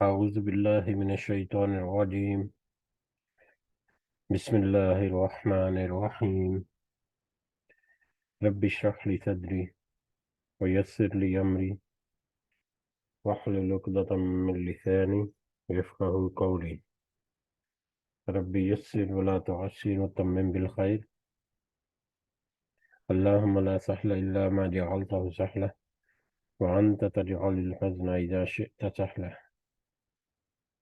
أعوذ بالله من الشيطان الرجيم. بسم الله الرحمن الرحيم. رب اشرح لي صدري ويسر لي أمري واحلل عقدة من لساني يفقهوا قولي. رب يسر ولا تعسر وتمم بالخير. اللهم لا سهل إلا ما جعلته سهلا وأنت تجعل الحزن إذا شئت سهلا.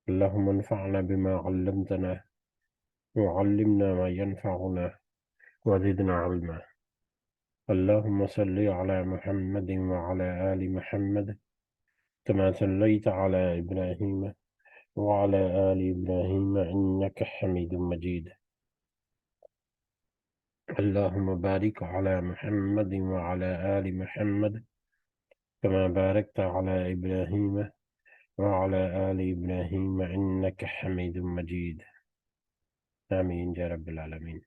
اللهم انفعنا بما علمتنا وعلمنا ما ينفعنا وزدنا علما. اللهم صل على محمد وعلى آل محمد كما صليت على إبراهيم وعلى آل إبراهيم إنك حميد مجيد. اللهم بارك على محمد وعلى آل محمد كما باركت على إبراهيم وعلى آل إبراهيم إنك حميد مجيد. آمين يا رب العالمين.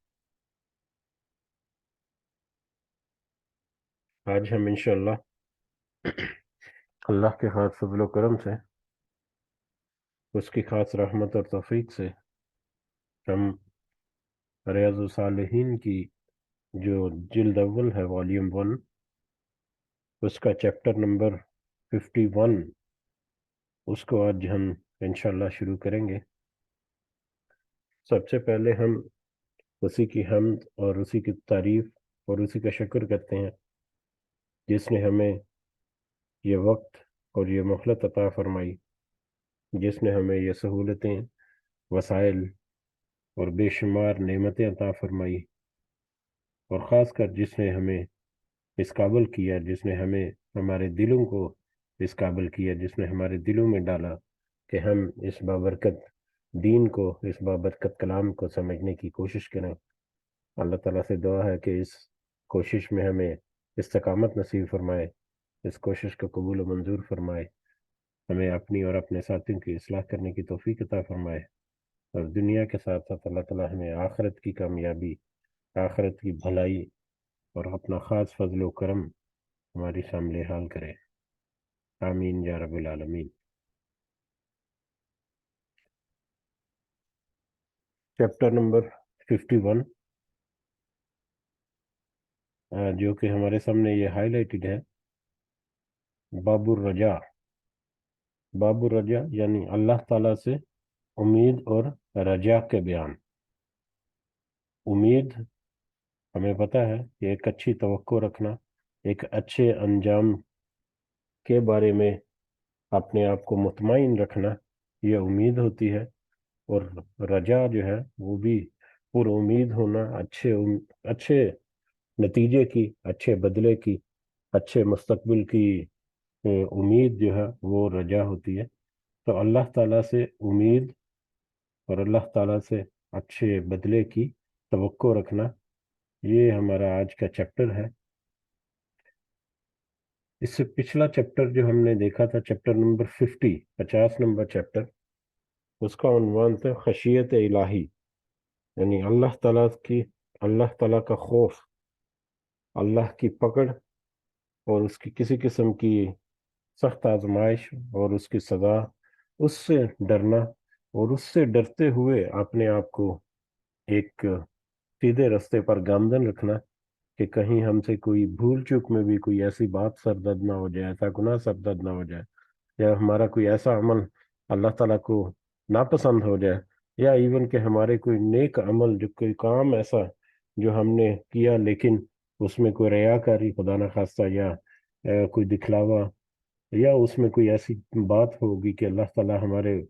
آج ہم انشاءاللہ اللہ کے خاص فضل و کرم سے، اس کی خاص رحمت اور توفیق سے ہم ریاض الصالحین کی جو جلد اول ہے والیوم 1، اس کا چیپٹر نمبر 51، اس کو آج ہم انشاءاللہ شروع کریں گے۔ سب سے پہلے ہم اسی کی حمد اور اسی کی تعریف اور اسی کا شکر کرتے ہیں جس نے ہمیں یہ وقت اور یہ مہلت عطا فرمائی، جس نے ہمیں یہ سہولتیں، وسائل اور بے شمار نعمتیں عطا فرمائی، اور خاص کر جس نے ہمیں اس قابل کیا، جس نے ہمیں ہمارے دلوں کو اس قابل کیا، جس نے ہمارے دلوں میں ڈالا کہ ہم اس بابرکت دین کو، اس بابرکت کلام کو سمجھنے کی کوشش کریں۔ اللہ تعالیٰ سے دعا ہے کہ اس کوشش میں ہمیں استقامت نصیب فرمائے، اس کوشش کو قبول و منظور فرمائے، ہمیں اپنی اور اپنے ساتھیوں کی اصلاح کرنے کی توفیق عطا فرمائے، اور دنیا کے ساتھ ساتھ اللہ تعالیٰ ہمیں آخرت کی کامیابی، آخرت کی بھلائی اور اپنا خاص فضل و کرم ہماری شامل حال کرے۔ آمین یا رب العالمین۔ چیپٹر نمبر 51 جو کہ ہمارے سامنے یہ ہائی لائٹڈ ہے، باب الرجا۔ باب الرجا یعنی اللہ تعالیٰ سے امید اور رجا کے بیان۔ امید ہمیں پتہ ہے کہ ایک اچھی توقع رکھنا، ایک اچھے انجام کے بارے میں اپنے آپ کو مطمئن رکھنا، یہ امید ہوتی ہے، اور رجا جو ہے وہ بھی پر امید ہونا، اچھے نتیجے کی، اچھے بدلے کی، اچھے مستقبل کی امید جو ہے وہ رجا ہوتی ہے۔ تو اللہ تعالیٰ سے امید اور اللہ تعالیٰ سے اچھے بدلے کی توقع رکھنا، یہ ہمارا آج کا چیپٹر ہے۔ اس سے پچھلا چیپٹر جو ہم نے دیکھا تھا، چیپٹر نمبر 50 نمبر چیپٹر، اس کا عنوان تھا خشیت الہی، یعنی اللہ تعالیٰ کا خوف، اللہ کی پکڑ اور اس کی کسی قسم کی سخت آزمائش اور اس کی سزا، اس سے ڈرنا، اور اس سے ڈرتے ہوئے اپنے آپ کو ایک سیدھے رستے پر گامزن رکھنا کہ کہیں ہم سے کوئی بھول چوک میں بھی کوئی ایسی بات سرزد نہ ہو جائے، ایسا گناہ سرزد نہ ہو جائے، یا ہمارا کوئی ایسا عمل اللہ تعالیٰ کو ناپسند ہو جائے، یا ایون کہ ہمارے کوئی نیک عمل، جو کوئی کام ایسا جو ہم نے کیا لیکن اس میں کوئی ریاکاری خدا نخواستہ، یا کوئی دکھلاوا، یا اس میں کوئی ایسی بات ہوگی کہ اللہ تعالیٰ ہمارے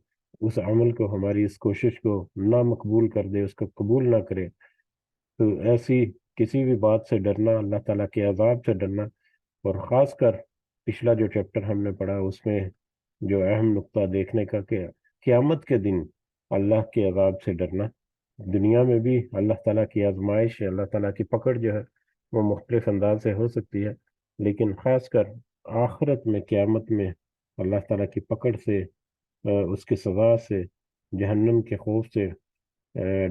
اس عمل کو، ہماری اس کوشش کو نہ مقبول کر دے، اس کو قبول نہ کرے، تو ایسی کسی بھی بات سے ڈرنا، اللہ تعالیٰ کے عذاب سے ڈرنا، اور خاص کر پچھلا جو چیپٹر ہم نے پڑھا اس میں جو اہم نقطہ دیکھنے کا کہ قیامت کے دن اللہ کے عذاب سے ڈرنا۔ دنیا میں بھی اللہ تعالیٰ کی آزمائش، اللہ تعالیٰ کی پکڑ جو ہے وہ مختلف انداز سے ہو سکتی ہے، لیکن خاص کر آخرت میں، قیامت میں اللہ تعالیٰ کی پکڑ سے، اس کی سزا سے، جہنم کے خوف سے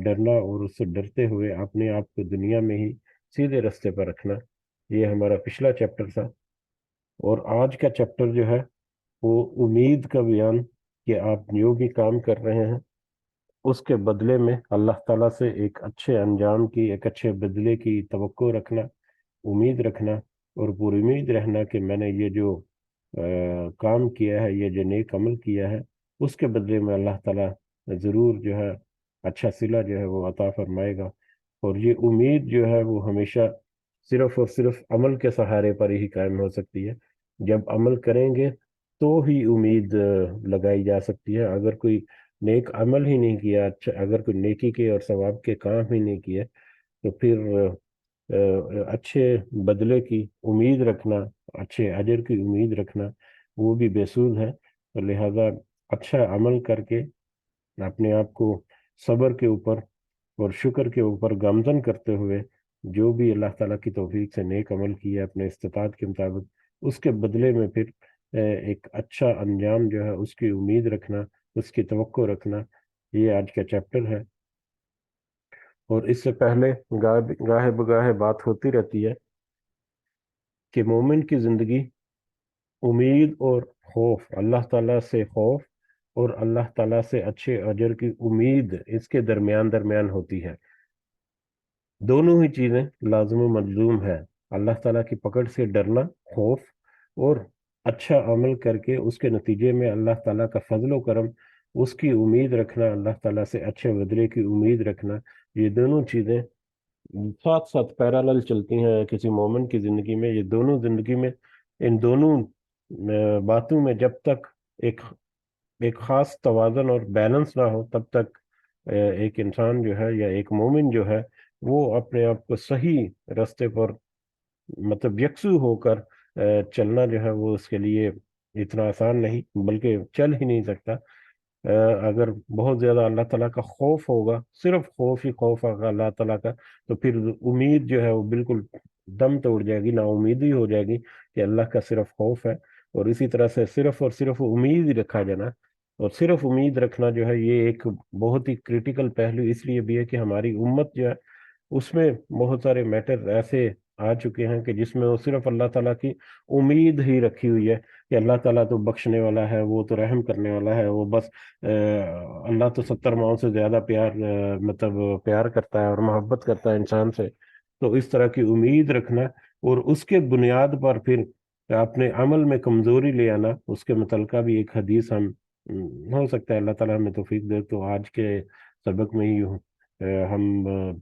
ڈرنا، اور اس سے ڈرتے ہوئے اپنے آپ کو دنیا میں ہی سیدھے رستے پر رکھنا، یہ ہمارا پچھلا چیپٹر تھا۔ اور آج کا چیپٹر جو ہے وہ امید کا بیان کہ آپ جو بھی کام کر رہے ہیں اس کے بدلے میں اللہ تعالیٰ سے ایک اچھے انجام کی، ایک اچھے بدلے کی توقع رکھنا، امید رکھنا، اور پوری امید رہنا کہ میں نے یہ جو کام کیا ہے، یہ جو نیک عمل کیا ہے، اس کے بدلے میں اللہ تعالیٰ ضرور جو ہے اچھا صلہ جو ہے وہ عطا فرمائے گا۔ اور یہ امید جو ہے وہ ہمیشہ صرف اور صرف عمل کے سہارے پر ہی قائم ہو سکتی ہے۔ جب عمل کریں گے تو ہی امید لگائی جا سکتی ہے۔ اگر کوئی نیک عمل ہی نہیں کیا، اچھا اگر کوئی نیکی کے اور ثواب کے کام ہی نہیں کیے، تو پھر اچھے بدلے کی امید رکھنا، اچھے اجر کی امید رکھنا، وہ بھی بے سود ہے۔ اور لہذا اچھا عمل کر کے اپنے آپ کو صبر کے اوپر اور شکر کے اوپر گامزن کرتے ہوئے جو بھی اللہ تعالیٰ کی توفیق سے نیک عمل کیا اپنے استطاعت کے مطابق، اس کے بدلے میں پھر ایک اچھا انجام جو ہے اس کی امید رکھنا، اس کی توقع رکھنا، یہ آج کا چیپٹر ہے۔ اور اس سے پہلے گاہے بگاہے بات ہوتی رہتی ہے کہ مومن کی زندگی امید اور خوف، اللہ تعالیٰ سے خوف اور اللہ تعالیٰ سے اچھے اجر کی امید، اس کے درمیان درمیان ہوتی ہے۔ دونوں ہی چیزیں لازم و ملزوم ہے۔ اللہ تعالیٰ کی پکڑ سے ڈرنا، خوف، اور اچھا عمل کر کے اس کے نتیجے میں اللہ تعالیٰ کا فضل و کرم، اس کی امید رکھنا، اللہ تعالیٰ سے اچھے بدلے کی امید رکھنا، یہ دونوں چیزیں ساتھ ساتھ پیرالل چلتی ہیں کسی مومن کی زندگی میں۔ یہ دونوں زندگی میں، ان دونوں باتوں میں جب تک ایک ایک خاص توازن اور بیلنس نہ ہو، تب تک ایک انسان جو ہے یا ایک مومن جو ہے وہ اپنے آپ کو صحیح راستے پر مطلب یکسو ہو کر چلنا جو ہے وہ اس کے لیے اتنا آسان نہیں، بلکہ چل ہی نہیں سکتا۔ اگر بہت زیادہ اللہ تعالیٰ کا خوف ہوگا، صرف خوف ہی خوف ہوگا اللہ تعالیٰ کا، تو پھر امید جو ہے وہ بالکل دم توڑ جائے گی، نا امیدی ہو جائے گی کہ اللہ کا صرف خوف ہے۔ اور اسی طرح سے صرف اور صرف امید ہی رکھا جانا، اور صرف امید رکھنا جو ہے یہ ایک بہت ہی کریٹیکل پہلو اس لیے بھی ہے کہ ہماری امت جو ہے اس میں بہت سارے میٹر ایسے آ چکے ہیں کہ جس میں وہ صرف اللہ تعالیٰ کی امید ہی رکھی ہوئی ہے کہ اللہ تعالیٰ تو بخشنے والا ہے، وہ تو رحم کرنے والا ہے، وہ بس اللہ تو 70 ماؤں سے زیادہ پیار مطلب پیار کرتا ہے اور محبت کرتا ہے انسان سے۔ تو اس طرح کی امید رکھنا اور اس کے بنیاد پر پھر اپنے عمل میں کمزوری لے آنا، اس کے متعلقہ بھی ایک حدیث ہم ہو سکتا ہے اللہ تعالیٰ ہمیں توفیق دے تو آج کے سبق میں ہی ہم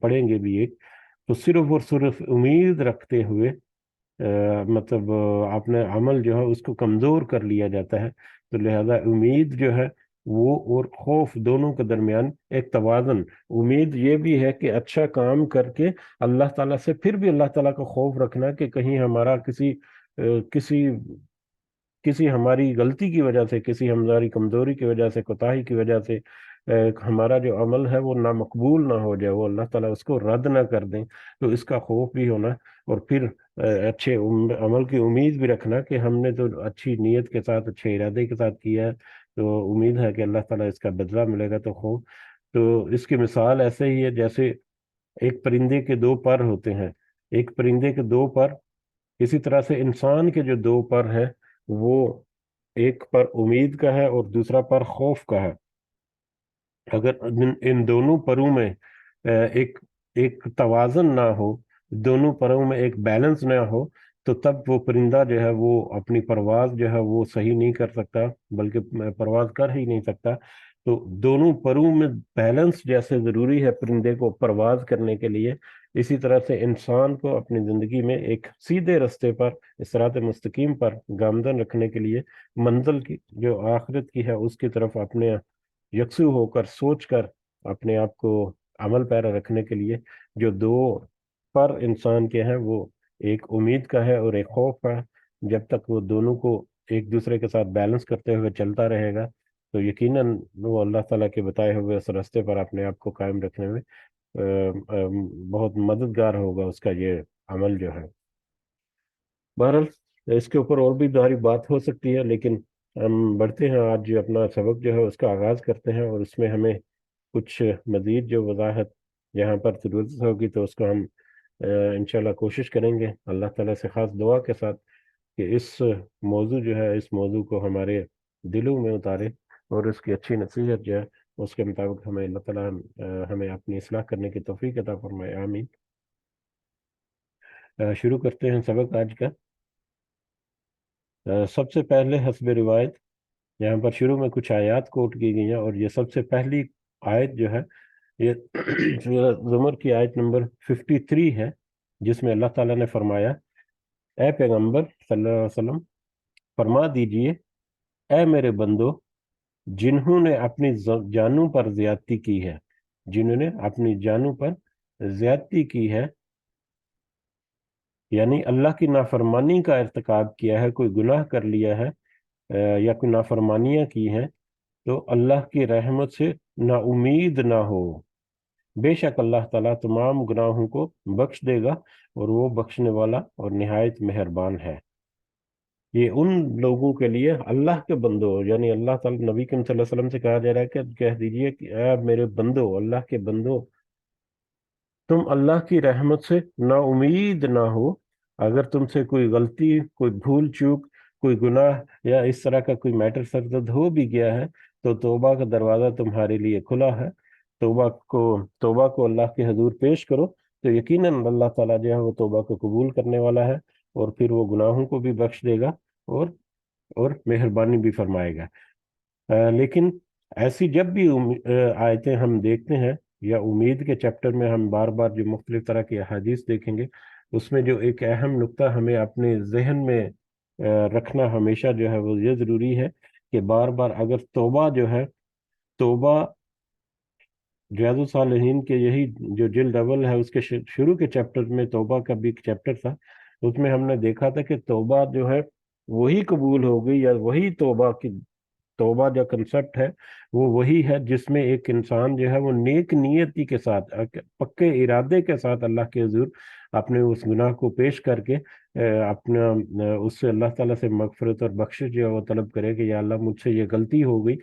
پڑھیں گے بھی ایک۔ تو صرف اور صرف امید رکھتے ہوئے مطلب اپنے عمل جو ہے اس کو کمزور کر لیا جاتا ہے۔ تو لہذا امید جو ہے وہ اور خوف دونوں کے درمیان ایک توازن، امید یہ بھی ہے کہ اچھا کام کر کے اللہ تعالیٰ سے پھر بھی اللہ تعالیٰ کا خوف رکھنا کہ کہیں ہمارا کسی کسی ہماری غلطی کی وجہ سے، کسی ہماری کمزوری کی وجہ سے، کوتاہی کی وجہ سے ہمارا جو عمل ہے وہ نامقبول نہ ہو جائے، وہ اللہ تعالیٰ اس کو رد نہ کر دیں، تو اس کا خوف بھی ہونا۔ اور پھر اچھے عمل کی امید بھی رکھنا کہ ہم نے تو اچھی نیت کے ساتھ، اچھے ارادے کے ساتھ کیا ہے، تو امید ہے کہ اللہ تعالیٰ اس کا بدلہ ملے گا۔ تو خوف، تو اس کی مثال ایسے ہی ہے جیسے ایک پرندے کے دو پر ہوتے ہیں۔ ایک پرندے کے دو پر، اسی طرح سے انسان کے جو دو پر ہے وہ ایک پر امید کا ہے اور دوسرا پر خوف کا ہے۔ اگر ان دونوں پروں میں ایک ایک توازن نہ ہو، دونوں پروں میں ایک بیلنس نہ ہو، تو تب وہ پرندہ جو ہے وہ اپنی پرواز جو ہے وہ صحیح نہیں کر سکتا، بلکہ پرواز کر ہی نہیں سکتا۔ تو دونوں پروں میں بیلنس جیسے ضروری ہے پرندے کو پرواز کرنے کے لیے، اسی طرح سے انسان کو اپنی زندگی میں ایک سیدھے رستے پر، صراط مستقیم پر گامزن رکھنے کے لیے، منزل کی جو آخرت کی ہے اس کی طرف اپنے یکسو ہو کر سوچ کر اپنے آپ کو عمل پیرا رکھنے کے لیے جو دو پر انسان کے ہیں، وہ ایک امید کا ہے اور ایک خوف کا ہے۔ جب تک وہ دونوں کو ایک دوسرے کے ساتھ بیلنس کرتے ہوئے چلتا رہے گا تو یقیناً وہ اللہ تعالیٰ کے بتائے ہوئے اس راستے پر اپنے آپ کو قائم رکھنے میں بہت مددگار ہوگا اس کا یہ عمل جو ہے۔ بہرحال اس کے اوپر اور بھی داری بات ہو سکتی ہے، لیکن ہم بڑھتے ہیں، آج اپنا سبق جو ہے اس کا آغاز کرتے ہیں، اور اس میں ہمیں کچھ مزید جو وضاحت یہاں پر ضرورت ہوگی تو اس کو ہم انشاءاللہ کوشش کریں گے اللہ تعالیٰ سے خاص دعا کے ساتھ کہ اس موضوع جو ہے اس موضوع کو ہمارے دلوں میں اتارے، اور اس کی اچھی نصیحت جو ہے اس کے مطابق ہمیں اللہ تعالیٰ ہمیں اپنی اصلاح کرنے کی توفیق عطا فرمائے، آمین۔ شروع کرتے ہیں سبق آج کا۔ سب سے پہلے حسب روایت یہاں پر شروع میں کچھ آیات کوٹ کی گئی ہیں، اور یہ سب سے پہلی آیت جو ہے یہ سورہ زمر کی آیت نمبر 53 ہے، جس میں اللہ تعالیٰ نے فرمایا، اے پیغمبر صلی اللہ علیہ وسلم فرما دیجئے، اے میرے بندو، جنہوں نے اپنی جانوں پر زیادتی کی ہے، جنہوں نے اپنی جانوں پر زیادتی کی ہے، یعنی اللہ کی نافرمانی کا ارتکاب کیا ہے، کوئی گناہ کر لیا ہے یا کوئی نافرمانیاں کی ہیں، تو اللہ کی رحمت سے نا امید نہ ہو، بے شک اللہ تعالیٰ تمام گناہوں کو بخش دے گا، اور وہ بخشنے والا اور نہایت مہربان ہے۔ یہ ان لوگوں کے لیے اللہ کے بندو، یعنی اللہ تعالیٰ نبی کریم صلی اللہ علیہ وسلم سے کہا جا رہا ہے کہ کہہ دیجئے کہ اے میرے بندو، اللہ کے بندو، تم اللہ کی رحمت سے نا امید نہ ہو۔ اگر تم سے کوئی غلطی، کوئی بھول چوک، کوئی گناہ یا اس طرح کا کوئی میٹر سرزد ہو بھی گیا ہے، تو توبہ کا دروازہ تمہارے لیے کھلا ہے۔ توبہ کو اللہ کے حضور پیش کرو، تو یقیناً اللہ تعالیٰ جو ہے وہ توبہ کو قبول کرنے والا ہے، اور پھر وہ گناہوں کو بھی بخش دے گا، اور مہربانی بھی فرمائے گا۔ لیکن ایسی جب بھی آیتیں ہم دیکھتے ہیں، یا امید کے چیپٹر میں ہم بار بار جو مختلف طرح کی احادیث دیکھیں گے، اس میں جو ایک اہم نقطہ ہمیں اپنے ذہن میں رکھنا ہمیشہ جو ہے وہ یہ ضروری ہے کہ بار بار اگر توبہ جو ہے، توبہ ریاض الصالحین کے یہی جو جلد اول ہے اس کے شروع کے چیپٹر میں توبہ کا بھی ایک چیپٹر تھا، اس میں ہم نے دیکھا تھا کہ توبہ جو ہے وہی قبول ہو گئی، یا وہی توبہ جو کنسپٹ ہے وہ وہی ہے جس میں ایک انسان جو ہے وہ نیک نیتی کے ساتھ، پکے ارادے کے ساتھ اللہ کے حضور اپنے اس گناہ کو پیش کر کے اپنا اس سے اللہ تعالیٰ سے مغفرت اور بخشش جو ہے وہ طلب کرے کہ یا اللہ مجھ سے یہ غلطی ہو گئی،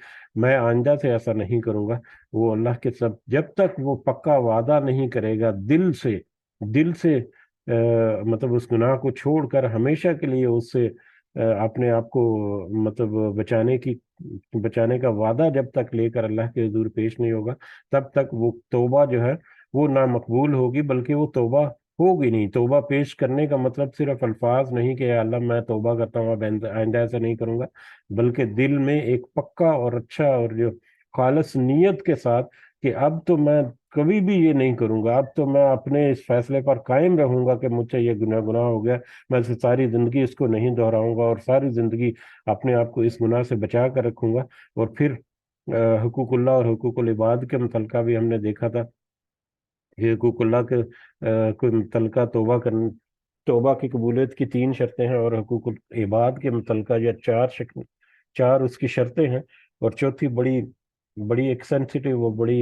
میں آئندہ سے ایسا نہیں کروں گا۔ وہ اللہ کے سب جب تک وہ پکا وعدہ نہیں کرے گا دل سے مطلب اس گناہ کو چھوڑ کر ہمیشہ کے لیے اس سے اپنے آپ کو مطلب بچانے کا وعدہ جب تک لے کر اللہ کے حضور پیش نہیں ہوگا، تب تک وہ توبہ جو ہے وہ نہ مقبول ہوگی، بلکہ وہ توبہ ہوگی نہیں۔ توبہ پیش کرنے کا مطلب صرف الفاظ نہیں کہ یا اللہ میں توبہ کرتا ہوں، اب آئندہ ایسا نہیں کروں گا، بلکہ دل میں ایک پکا اور اچھا اور جو خالص نیت کے ساتھ کہ اب تو میں کبھی بھی یہ نہیں کروں گا، اب تو میں اپنے اس فیصلے پر قائم رہوں گا کہ مجھ سے یہ گناہ ہو گیا، میں ساری زندگی اس کو نہیں دہراؤں گا، اور ساری زندگی اپنے آپ کو اس گناہ سے بچا کر رکھوں گا۔ اور پھر حقوق اللہ اور حقوق العباد کے متعلقہ بھی ہم نے دیکھا تھا کہ حقوق اللہ کے متعلقہ توبہ کی قبولیت کی 3 شرطیں ہیں، اور حقوق العباد کے متعلقہ یہ 4 اس کی شرطیں ہیں، اور چوتھی بڑی بڑی ایک سینسٹیو اور بڑی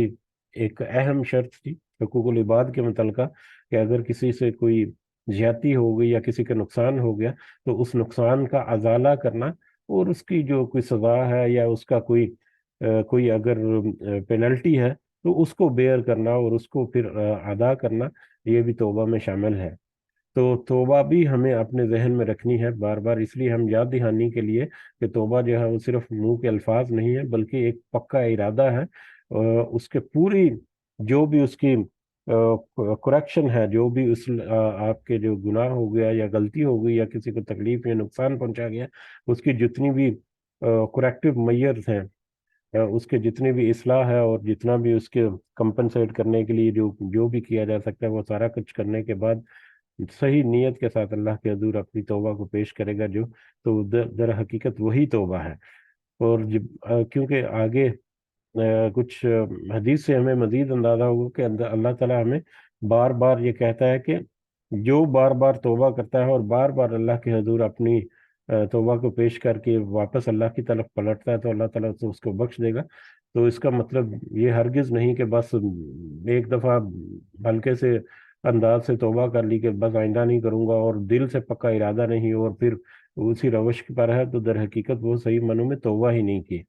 ایک اہم شرط تھی حقوق العباد کے متعلقہ، کہ اگر کسی سے کوئی زیادتی ہو گئی یا کسی کا نقصان ہو گیا، تو اس نقصان کا ازالہ کرنا، اور اس کی جو کوئی سزا ہے یا اس کا کوئی اگر پینلٹی ہے تو اس کو بیئر کرنا اور اس کو پھر ادا کرنا، یہ بھی توبہ میں شامل ہے۔ تو توبہ بھی ہمیں اپنے ذہن میں رکھنی ہے بار بار، اس لیے ہم یاد دہانی کے لیے کہ توبہ جو ہے وہ صرف منہ کے الفاظ نہیں ہے، بلکہ ایک پکا ارادہ ہے، اس کے پوری جو بھی اس کی کریکشن ہے، جو بھی آپ کے جو گناہ ہو گیا یا غلطی ہو گئی یا کسی کو تکلیف یا نقصان پہنچا گیا، اس کی جتنی بھی کریکٹیو میئرز ہیں، اس کے جتنی بھی اصلاح ہے اور جتنا بھی اس کے کمپنسیٹ کرنے کے لیے جو بھی کیا جا سکتا ہے، وہ سارا کچھ کرنے کے بعد صحیح نیت کے ساتھ اللہ کے حضور اپنی توبہ کو پیش کرے گا، تو در حقیقت وہی توبہ ہے۔ اور کیونکہ آگے کچھ حدیث سے ہمیں مزید اندازہ ہوگا کہ اللہ تعالیٰ ہمیں بار بار یہ کہتا ہے کہ جو بار بار توبہ کرتا ہے اور بار بار اللہ کے حضور اپنی توبہ کو پیش کر کے واپس اللہ کی طرف پلٹتا ہے، تو اللہ تعالیٰ اس کو بخش دے گا۔ تو اس کا مطلب یہ ہرگز نہیں کہ بس ایک دفعہ ہلکے سے انداز سے توبہ کر لی کہ بس آئندہ نہیں کروں گا، اور دل سے پکا ارادہ نہیں، اور پھر اسی روش پر ہے، تو در حقیقت وہ صحیح منوں میں توبہ ہی نہیں کی۔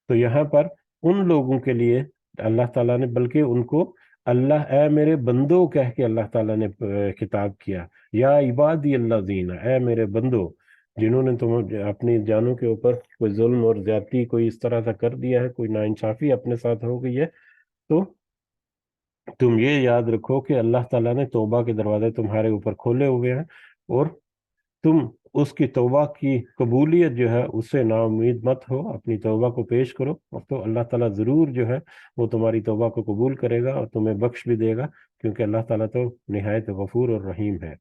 تو یہاں پر ان لوگوں کے لیے اللہ تعالیٰ نے، بلکہ ان کو اے میرے بندو کہہ کے اللہ تعالیٰ نے خطاب کیا، یا عبادی اللہ زین، اے میرے بندو، جنہوں نے تم اپنی جانوں کے اوپر کوئی ظلم اور زیادتی کوئی اس طرح سے کر دیا ہے، کوئی ناانصافی اپنے ساتھ ہو گئی ہے، تو تم یہ یاد رکھو کہ اللہ تعالیٰ نے توبہ کے دروازے تمہارے اوپر کھولے ہوئے ہیں، اور تم اس کی توبہ کی قبولیت جو ہے اس سے نا امید مت ہو، اپنی توبہ کو پیش کرو، اور تو اللہ تعالیٰ ضرور جو ہے وہ تمہاری توبہ کو قبول کرے گا اور تمہیں بخش بھی دے گا، کیونکہ اللہ تعالیٰ تو نہایت غفور اور رحیم ہے۔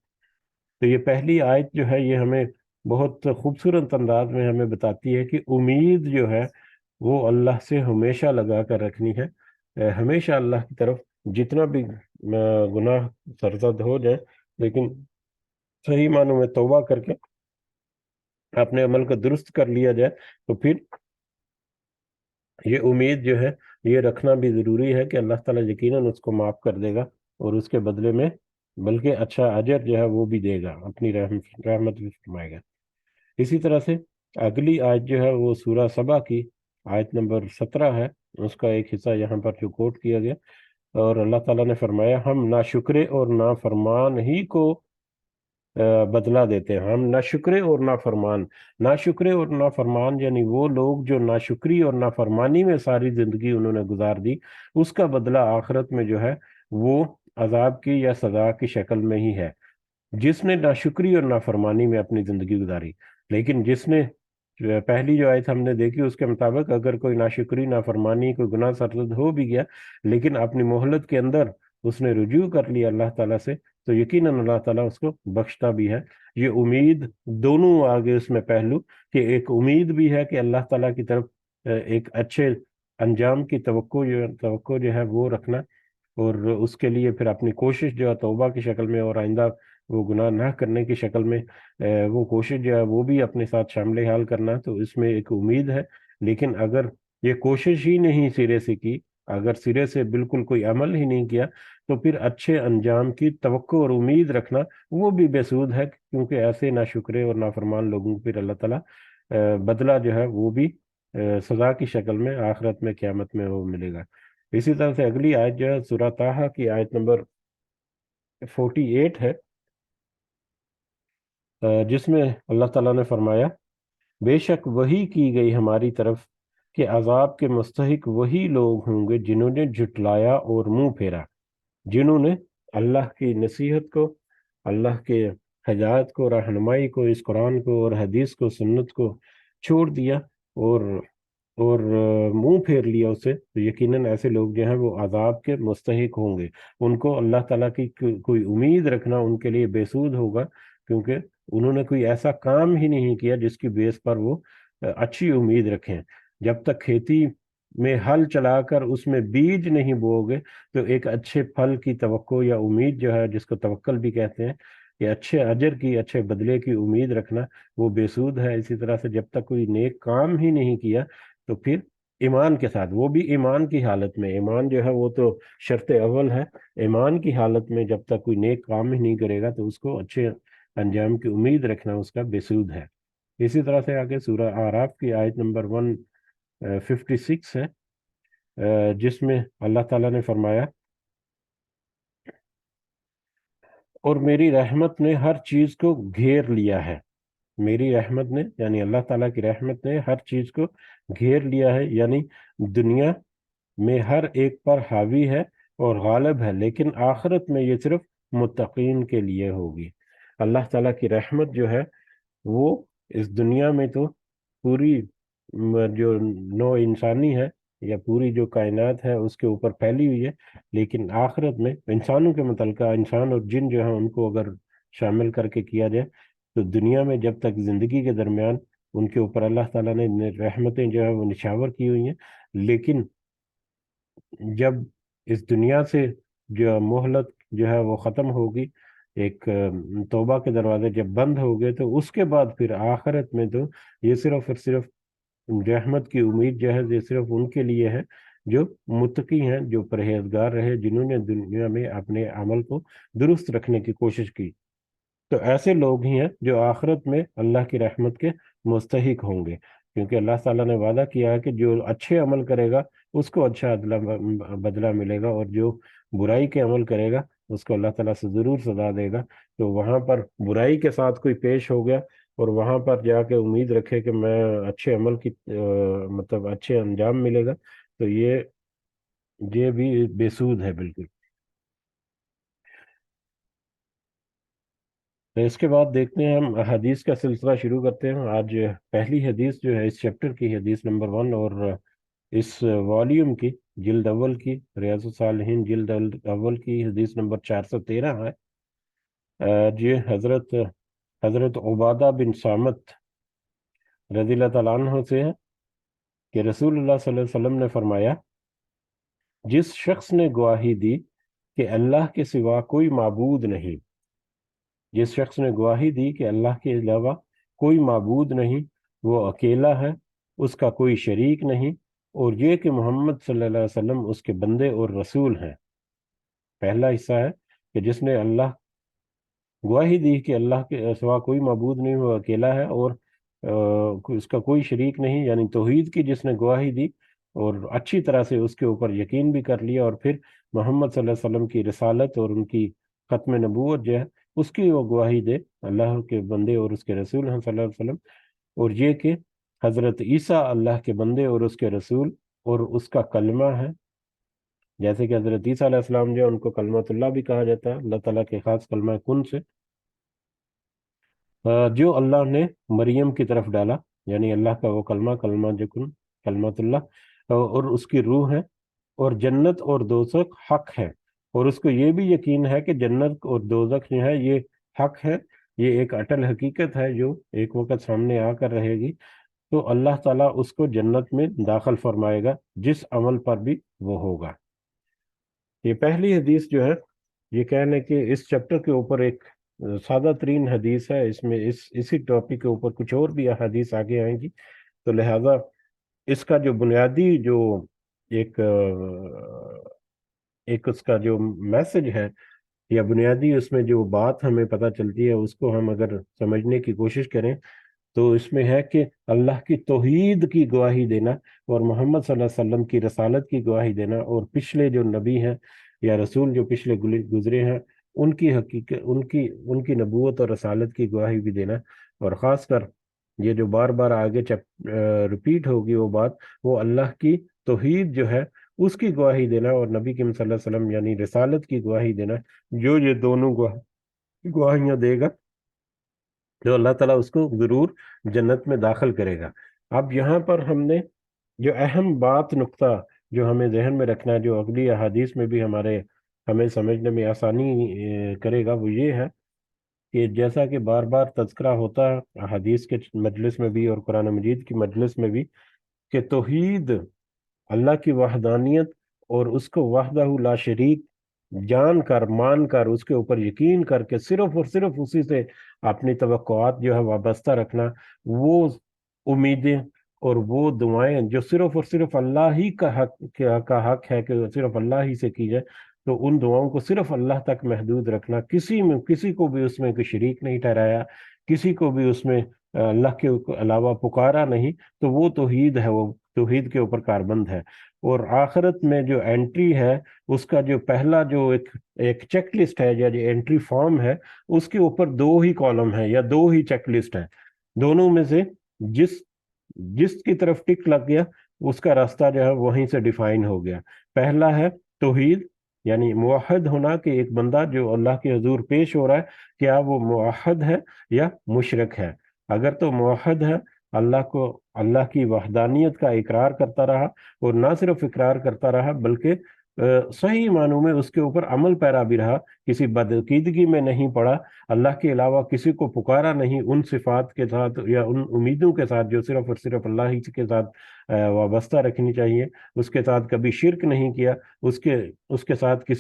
تو یہ پہلی آیت جو ہے یہ ہمیں بہت خوبصورت انداز میں ہمیں بتاتی ہے کہ امید جو ہے وہ اللہ سے ہمیشہ لگا کر رکھنی ہے، ہمیشہ اللہ کی طرف جتنا بھی گناہ سرزد ہو جائے، لیکن صحیح معنوں میں توبہ کر کے اپنے عمل کو درست کر لیا جائے، تو پھر یہ امید جو ہے یہ رکھنا بھی ضروری ہے کہ اللہ تعالیٰ یقیناً اس کو معاف کر دے گا، اور اس کے بدلے میں بلکہ اچھا اجر جو ہے وہ بھی دے گا، اپنی رحمت بھی فرمائے گا۔ اسی طرح سے اگلی آیت جو ہے وہ سورہ سبا کی آیت نمبر 17 ہے، اس کا ایک حصہ یہاں پر جو کوٹ کیا گیا، اور اللہ تعالیٰ نے فرمایا ہم ناشکرے اور نافرمان ہی کو بدلہ دیتے ہیں۔ ہم ناشکرے اور نافرمان، ناشکرے اور نافرمان یعنی وہ لوگ جو ناشکری اور نافرمانی میں ساری زندگی انہوں نے گزار دی، اس کا بدلہ آخرت میں جو ہے وہ عذاب کی یا سزا کی شکل میں ہی ہے، جس نے ناشکری اور نافرمانی میں اپنی زندگی گزاری۔ لیکن جس نے پہلی جو آیت ہم نے دیکھی اس کے مطابق اگر کوئی ناشکری نافرمانی کوئی گناہ سرزد ہو بھی گیا، لیکن اپنی مہلت کے اندر اس نے رجوع کر لیا اللہ تعالیٰ سے، تو یقیناً اللہ تعالیٰ اس کو بخشتا بھی ہے۔ یہ امید دونوں آگے اس میں پہلو، کہ ایک امید بھی ہے کہ اللہ تعالیٰ کی طرف ایک اچھے انجام کی توقع جو ہے وہ رکھنا، اور اس کے لیے پھر اپنی کوشش جو ہے توبہ کی شکل میں اور آئندہ وہ گناہ نہ کرنے کی شکل میں وہ کوشش جو ہے وہ بھی اپنے ساتھ شامل حال کرنا، تو اس میں ایک امید ہے۔ لیکن اگر یہ کوشش ہی نہیں سرے سے کی، اگر سرے سے بالکل کوئی عمل ہی نہیں کیا، تو پھر اچھے انجام کی توقع اور امید رکھنا وہ بھی بے سود ہے، کیونکہ ایسے ناشکرے اور نافرمان لوگوں کو پھر اللہ تعالیٰ بدلہ جو ہے وہ بھی سزا کی شکل میں آخرت میں قیامت میں وہ ملے گا۔ اسی طرح سے اگلی آیت جو ہے سورہ طٰہٰ کی آیت نمبر 48 ہے، جس میں اللہ تعالیٰ نے فرمایا بے شک وحی کی گئی ہماری طرف کہ عذاب کے مستحق وہی لوگ ہوں گے جنہوں نے جھٹلایا اور منہ پھیرا، جنہوں نے اللہ کی نصیحت کو، اللہ کے ہدایت کو، رہنمائی کو، اس قرآن کو اور حدیث کو، سنت کو چھوڑ دیا اور منہ پھیر لیا اس سے، تو یقیناً ایسے لوگ جو ہیں وہ عذاب کے مستحق ہوں گے۔ ان کو اللہ تعالیٰ کی کوئی امید رکھنا ان کے لیے بے سود ہوگا، کیونکہ انہوں نے کوئی ایسا کام ہی نہیں کیا جس کی بیس پر وہ اچھی امید رکھیں۔ جب تک کھیتی میں ہل چلا کر اس میں بیج نہیں بو گے، تو ایک اچھے پھل کی توقع یا امید جو ہے، جس کو توکل بھی کہتے ہیں، کہ اچھے اجر کی، اچھے بدلے کی امید رکھنا وہ بے سود ہے۔ اسی طرح سے جب تک کوئی نیک کام ہی نہیں کیا، تو پھر ایمان کے ساتھ، وہ بھی ایمان کی حالت میں، ایمان جو ہے وہ تو شرط اول ہے، ایمان کی حالت میں جب تک کوئی نیک کام ہی نہیں کرے گا تو اس کو اچھے انجام کی امید رکھنا اس کا بے سود ہے۔ اسی طرح سے آگے سورہ اعراف کی آیت نمبر 156 ہے، جس میں اللہ تعالیٰ نے فرمایا اور میری رحمت نے ہر چیز کو گھیر لیا ہے۔ میری رحمت نے یعنی اللہ تعالیٰ کی رحمت نے ہر چیز کو گھیر لیا ہے، یعنی دنیا میں ہر ایک پر حاوی ہے اور غالب ہے، لیکن آخرت میں یہ صرف متقین کے لیے ہوگی۔ اللہ تعالیٰ کی رحمت جو ہے وہ اس دنیا میں تو پوری جو نو انسانی ہے یا پوری جو کائنات ہے اس کے اوپر پھیلی ہوئی ہے، لیکن آخرت میں انسانوں کے متعلقہ انسان اور جن جو ہیں ان کو اگر شامل کر کے کیا جائے، تو دنیا میں جب تک زندگی کے درمیان ان کے اوپر اللہ تعالیٰ نے رحمتیں جو ہے وہ نشاور کی ہوئی ہیں، لیکن جب اس دنیا سے جو مہلت جو ہے وہ ختم ہوگی، ایک توبہ کے دروازے جب بند ہو گئے، تو اس کے بعد پھر آخرت میں تو یہ صرف اور صرف رحمت کی امید جو ہے یہ صرف ان کے لیے ہے جو متقی ہیں، جو پرہیزگار رہے، جنہوں نے دنیا میں اپنے عمل کو درست رکھنے کی کوشش کی، تو ایسے لوگ ہی ہیں جو آخرت میں اللہ کی رحمت کے مستحق ہوں گے، کیونکہ اللہ تعالیٰ نے وعدہ کیا ہے کہ جو اچھے عمل کرے گا اس کو اچھا بدلہ ملے گا، اور جو برائی کے عمل کرے گا اس کو اللہ تعالیٰ سے ضرور سزا دے گا۔ تو وہاں پر برائی کے ساتھ کوئی پیش ہو گیا اور وہاں پر جا کے امید رکھے کہ میں اچھے عمل کی مطلب اچھے انجام ملے گا، تو یہ بھی بے سود ہے بالکل۔ تو اس کے بعد دیکھتے ہیں، ہم حدیث کا سلسلہ شروع کرتے ہیں۔ آج پہلی حدیث جو ہے اس چیپٹر کی، حدیث نمبر 1، اور اس والیوم کی، جلد اول کی، ریاض الصالحین جلد اول کی حدیث نمبر 413 ہے۔ یہ حضرت عبادہ بن صامت رضی اللہ تعالیٰ عنہ سے ہے کہ رسول اللہ صلی اللہ علیہ وسلم نے فرمایا، جس شخص نے گواہی دی کہ اللہ کے سوا کوئی معبود نہیں، جس شخص نے گواہی دی کہ اللہ کے علاوہ کوئی معبود نہیں، وہ اکیلا ہے، اس کا کوئی شریک نہیں، اور یہ کہ محمد صلی اللہ علیہ وسلم اس کے بندے اور رسول ہیں۔ پہلا حصہ ہے کہ جس نے گواہی دی کہ اللہ کے سوا کوئی معبود نہیں، وہ اکیلا ہے، اور اس کا کوئی شریک نہیں، یعنی توحید کی جس نے گواہی دی اور اچھی طرح سے اس کے اوپر یقین بھی کر لیا، اور پھر محمد صلی اللہ علیہ وسلم کی رسالت اور ان کی ختم نبوت جو ہے اس کی وہ گواہی دے، اللہ کے بندے اور اس کے رسول ہیں صلی اللہ علیہ وسلم، اور یہ کہ حضرت عیسیٰ اللہ کے بندے اور اس کے رسول اور اس کا کلمہ ہے، جیسے کہ حضرت عیسیٰ علیہ السلام جو ہے ان کو کلمۃ اللہ بھی کہا جاتا ہے، اللہ تعالیٰ کے خاص کلمہ کن سے، جو اللہ نے مریم کی طرف ڈالا، یعنی اللہ کا وہ کلمہ جو کن، کلمۃ اللہ، اور اس کی روح ہے، اور جنت اور دوزخ حق ہے، اور اس کو یہ بھی یقین ہے کہ جنت اور دوزخ جو ہے یہ حق ہے، یہ ایک اٹل حقیقت ہے جو ایک وقت سامنے آ کر رہے گی، تو اللہ تعالیٰ اس کو جنت میں داخل فرمائے گا جس عمل پر بھی وہ ہوگا۔ یہ پہلی حدیث جو ہے، یہ کہنے کہ اس چیپٹر کے اوپر ایک سادہ ترین حدیث ہے، اس میں اسی ٹاپک کے اوپر کچھ اور بھی حدیث آگے آئیں گی، تو لہذا اس کا جو بنیادی جو ایک ایک اس کا جو میسج ہے یا بنیادی اس میں جو بات ہمیں پتہ چلتی ہے، اس کو ہم اگر سمجھنے کی کوشش کریں تو اس میں ہے کہ اللہ کی توحید کی گواہی دینا اور محمد صلی اللہ علیہ وسلم کی رسالت کی گواہی دینا، اور پچھلے جو نبی ہیں یا رسول جو پچھلے گزرے ہیں ان کی حقیقت، ان کی نبوت اور رسالت کی گواہی بھی دینا، اور خاص کر یہ جو بار بار آگے رپیٹ ہوگی وہ بات، وہ اللہ کی توحید جو ہے اس کی گواہی دینا، اور نبی کریم صلی اللہ علیہ وسلم یعنی رسالت کی گواہی دینا، جو یہ دونوں گواہیاں دے گا تو اللہ تعالیٰ اس کو ضرور جنت میں داخل کرے گا۔ اب یہاں پر ہم نے جو اہم بات، نقطہ جو ہمیں ذہن میں رکھنا ہے، جو اگلی احادیث میں بھی ہمیں سمجھنے میں آسانی کرے گا، وہ یہ ہے کہ جیسا کہ بار بار تذکرہ ہوتا ہے احادیث کے مجلس میں بھی اور قرآن مجید کی مجلس میں بھی، کہ توحید، اللہ کی وحدانیت اور اس کو وحدہ لا شریک جان کر، مان کر، اس کے اوپر یقین کر کے صرف اور صرف اسی سے اپنی توقعات جو ہے وابستہ رکھنا، وہ امیدیں اور وہ دعائیں جو صرف اور صرف اللہ ہی کا حق ہے کہ صرف اللہ ہی سے کی جائے، تو ان دعاؤں کو صرف اللہ تک محدود رکھنا، کسی کو بھی اس میں کوئی شریک نہیں ٹھہرایا، کسی کو بھی اس میں اللہ کے علاوہ پکارا نہیں، تو وہ توحید ہے، وہ توحید کے اوپر کاربند ہے۔ اور آخرت میں جو انٹری ہے، اس کا جو پہلا جو ایک چیک لسٹ ہے یا جو انٹری فارم ہے، اس کے اوپر 2 ہی کالم ہے یا 2 ہی چیک لسٹ ہے، دونوں میں سے جس جس کی طرف ٹک لگ گیا اس کا راستہ جو ہے وہیں سے ڈیفائن ہو گیا۔ پہلا ہے توحید، یعنی موحد ہونا، کہ ایک بندہ جو اللہ کے حضور پیش ہو رہا ہے کیا وہ موحد ہے یا مشرک ہے۔ اگر تو موحد ہے، اللہ کی وحدانیت کا اقرار کرتا رہا، اور نہ صرف اقرار کرتا رہا بلکہ صحیح معنوں میں اس کے اوپر عمل پیرا بھی رہا، کسی بدعقیدگی میں نہیں پڑا، اللہ کے علاوہ کسی کو پکارا نہیں ان صفات کے ساتھ یا ان امیدوں کے ساتھ جو صرف اور صرف اللہ ہی کے ساتھ وابستہ رکھنی چاہیے، اس کے ساتھ کبھی شرک نہیں کیا، اس کے ساتھ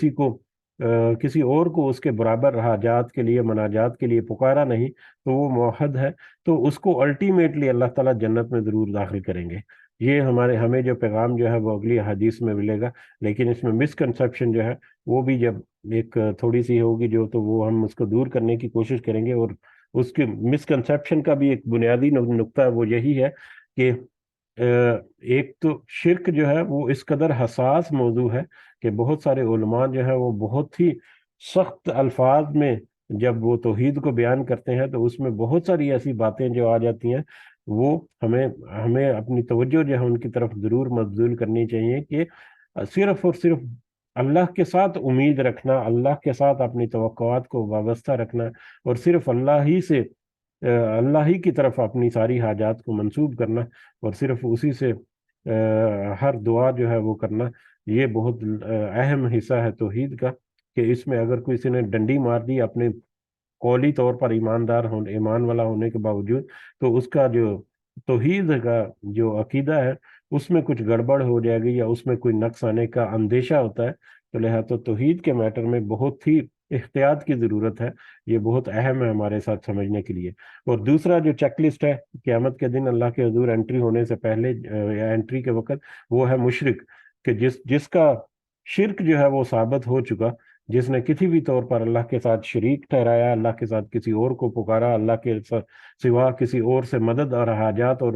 کسی اور کو اس کے برابر حاجات کے لیے، مناجات کے لیے پکارا نہیں، تو وہ موحد ہے، تو اس کو الٹیمیٹلی اللہ تعالیٰ جنت میں ضرور داخل کریں گے۔ یہ ہمیں جو پیغام جو ہے وہ اگلی حدیث میں ملے گا، لیکن اس میں مسکنسیپشن جو ہے وہ بھی جب ایک تھوڑی سی ہوگی جو، تو وہ ہم اس کو دور کرنے کی کوشش کریں گے، اور اس کی مسکنسیپشن کا بھی ایک بنیادی نقطہ وہ یہی ہے کہ ایک تو شرک جو ہے وہ اس قدر حساس موضوع ہے کہ بہت سارے علماء جو ہے وہ بہت ہی سخت الفاظ میں جب وہ توحید کو بیان کرتے ہیں تو اس میں بہت ساری ایسی باتیں جو آ جاتی ہیں، وہ ہمیں ہمیں اپنی توجہ جو ہے ان کی طرف ضرور مبذول کرنی چاہیے کہ صرف اور صرف اللہ کے ساتھ امید رکھنا، اللہ کے ساتھ اپنی توقعات کو وابستہ رکھنا، اور صرف اللہ ہی سے اللہ ہی کی طرف اپنی ساری حاجات کو منسوب کرنا، اور صرف اسی سے ہر دعا جو ہے وہ کرنا، یہ بہت اہم حصہ ہے توحید کا، کہ اس میں اگر کسی نے ڈنڈی مار دی اپنے قولی طور پر ایمان والا ہونے کے باوجود، تو اس کا جو توحید کا جو عقیدہ ہے اس میں کچھ گڑبڑ ہو جائے گی یا اس میں کوئی نقص آنے کا اندیشہ ہوتا ہے، تو لہٰذا توحید کے میٹر میں بہت ہی احتیاط کی ضرورت ہے، یہ بہت اہم ہے ہمارے ساتھ سمجھنے کے لیے۔ اور دوسرا جو چیک لسٹ ہے قیامت کے دن اللہ کے حضور انٹری ہونے سے پہلے یا انٹری کے وقت، وہ ہے مشرک، کہ جس کا شرک جو ہے وہ ثابت ہو چکا، جس نے کسی بھی طور پر اللہ کے ساتھ شریک ٹھہرایا، اللہ کے ساتھ کسی اور کو پکارا، اللہ کے سوا کسی اور سے مدد اور حاجات اور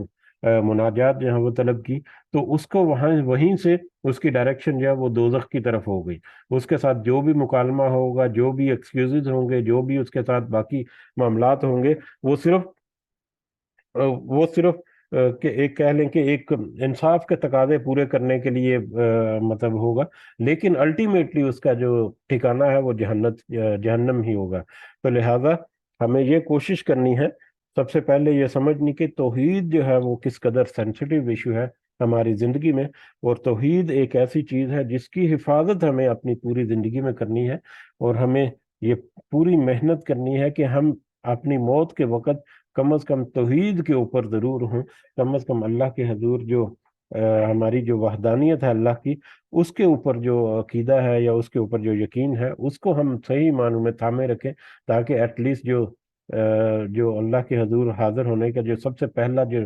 مناجات جو ہے وہ طلب کی، تو اس کو وہیں سے اس کی ڈائریکشن جو ہے وہ دوزخ کی طرف ہو گئی۔ اس کے ساتھ جو بھی مکالمہ ہوگا، جو بھی ایکسکیوزز ہوں گے، جو بھی اس کے ساتھ باقی معاملات ہوں گے، وہ صرف کہ ایک کہہ لیں کہ ایک انصاف کے تقاضے پورے کرنے کے لیے مطلب ہوگا، لیکن الٹیمیٹلی اس کا جو ٹھکانہ ہے وہ جہنم ہی ہوگا۔ تو لہٰذا ہمیں یہ کوشش کرنی ہے، سب سے پہلے یہ سمجھنی کہ توحید جو ہے وہ کس قدر سینسٹیو ایشو ہے ہماری زندگی میں، اور توحید ایک ایسی چیز ہے جس کی حفاظت ہمیں اپنی پوری زندگی میں کرنی ہے، اور ہمیں یہ پوری محنت کرنی ہے کہ ہم اپنی موت کے وقت کم از کم توحید کے اوپر ضرور ہوں، کم از کم اللہ کے حضور جو ہماری جو وحدانیت ہے اللہ کی، اس کے اوپر جو عقیدہ ہے یا اس کے اوپر جو یقین ہے اس کو ہم صحیح معنوں میں تھامے رکھیں، تاکہ ایٹ لیسٹ جو اللہ کے حضور حاضر ہونے کا جو سب سے پہلا جو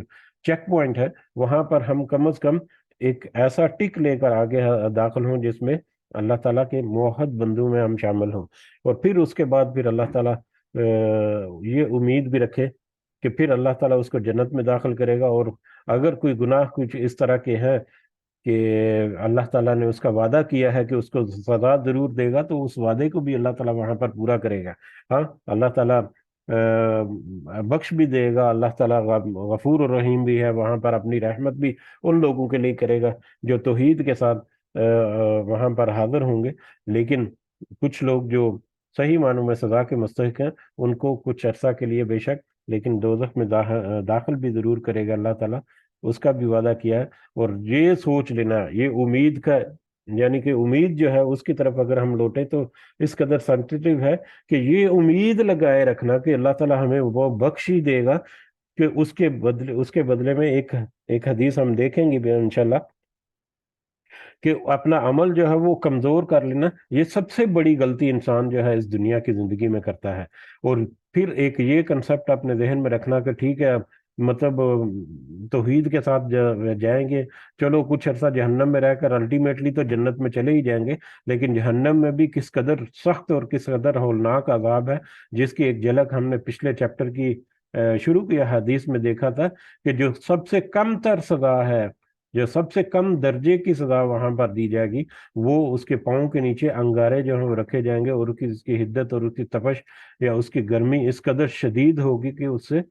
چیک پوائنٹ ہے، وہاں پر ہم کم از کم ایک ایسا ٹک لے کر آگے داخل ہوں جس میں اللہ تعالیٰ کے موحد بندوں میں ہم شامل ہوں، اور پھر اس کے بعد پھر اللہ تعالیٰ یہ امید بھی رکھے کہ پھر اللہ تعالیٰ اس کو جنت میں داخل کرے گا، اور اگر کوئی گناہ کچھ اس طرح کے ہیں کہ اللہ تعالیٰ نے اس کا وعدہ کیا ہے کہ اس کو سزا ضرور دے گا، تو اس وعدے کو بھی اللہ تعالیٰ وہاں پر پورا کرے گا۔ ہاں، اللہ تعالیٰ بخش بھی دے گا، اللہ تعالیٰ غفور الرحیم بھی ہے، وہاں پر اپنی رحمت بھی ان لوگوں کے لیے کرے گا جو توحید کے ساتھ وہاں پر حاضر ہوں گے، لیکن کچھ لوگ جو صحیح معنوں میں سزا کے مستحق ہیں، ان کو کچھ عرصہ کے لیے بے شک لیکن دوزخ میں داخل بھی ضرور کرے گا اللہ تعالیٰ، اس کا بھی وعدہ کیا ہے۔ اور یہ سوچ لینا، یہ امید کا یعنی کہ امید جو ہے اس کی طرف اگر ہم لوٹیں تو اس قدر سینسیٹیو ہے کہ یہ امید لگائے رکھنا کہ اللہ تعالیٰ ہمیں وہ بخش ہی دے گا، کہ اس کے بدلے میں ایک حدیث ہم دیکھیں گے بھی انشاءاللہ، کہ اپنا عمل جو ہے وہ کمزور کر لینا، یہ سب سے بڑی غلطی انسان جو ہے اس دنیا کی زندگی میں کرتا ہے۔ اور پھر ایک یہ کنسپٹ اپنے ذہن میں رکھنا کہ ٹھیک ہے، مطلب توحید کے ساتھ جائیں گے، چلو کچھ عرصہ جہنم میں رہ کر الٹیمیٹلی تو جنت میں چلے ہی جائیں گے، لیکن جہنم میں بھی کس قدر سخت اور کس قدر ہولناک عذاب ہے، جس کی ایک جھلک ہم نے پچھلے چیپٹر کی شروع کی حدیث میں دیکھا تھا، کہ جو سب سے کم تر سزا ہے، جو سب سے کم درجے کی سزا وہاں پر دی جائے گی، وہ اس کے پاؤں کے نیچے انگارے جو ہیں وہ رکھے جائیں گے، اور اس کی حدت اور اس کی تپش یا اس کی گرمی اس قدر شدید ہوگی کہ اس سے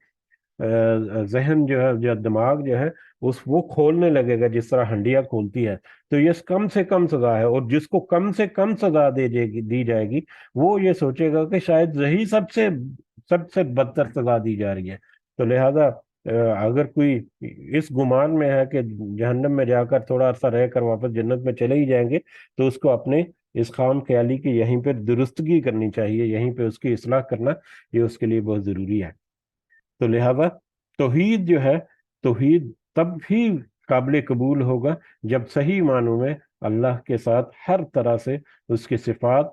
ذہن جو ہے یا دماغ جو ہے وہ کھولنے لگے گا جس طرح ہنڈیاں کھولتی ہے۔ تو یہ کم سے کم سزا ہے، اور جس کو کم سے کم سزا دی جائے گی، وہ یہ سوچے گا کہ شاید یہی سب سے بدتر سزا دی جا رہی ہے۔ تو لہذا اگر کوئی اس گمان میں ہے کہ جہنم میں جا کر تھوڑا عرصہ رہ کر واپس جنت میں چلے ہی جائیں گے، تو اس کو اپنے اس خام خیالی کی یہیں پہ درستگی کرنی چاہیے، یہیں پہ اس کی اصلاح کرنا یہ اس کے لیے بہت ضروری ہے۔ تو لہذا توحید جو ہے، توحید تب ہی قابل قبول ہوگا جب صحیح معنوں میں اللہ کے ساتھ ہر طرح سے اس کی صفات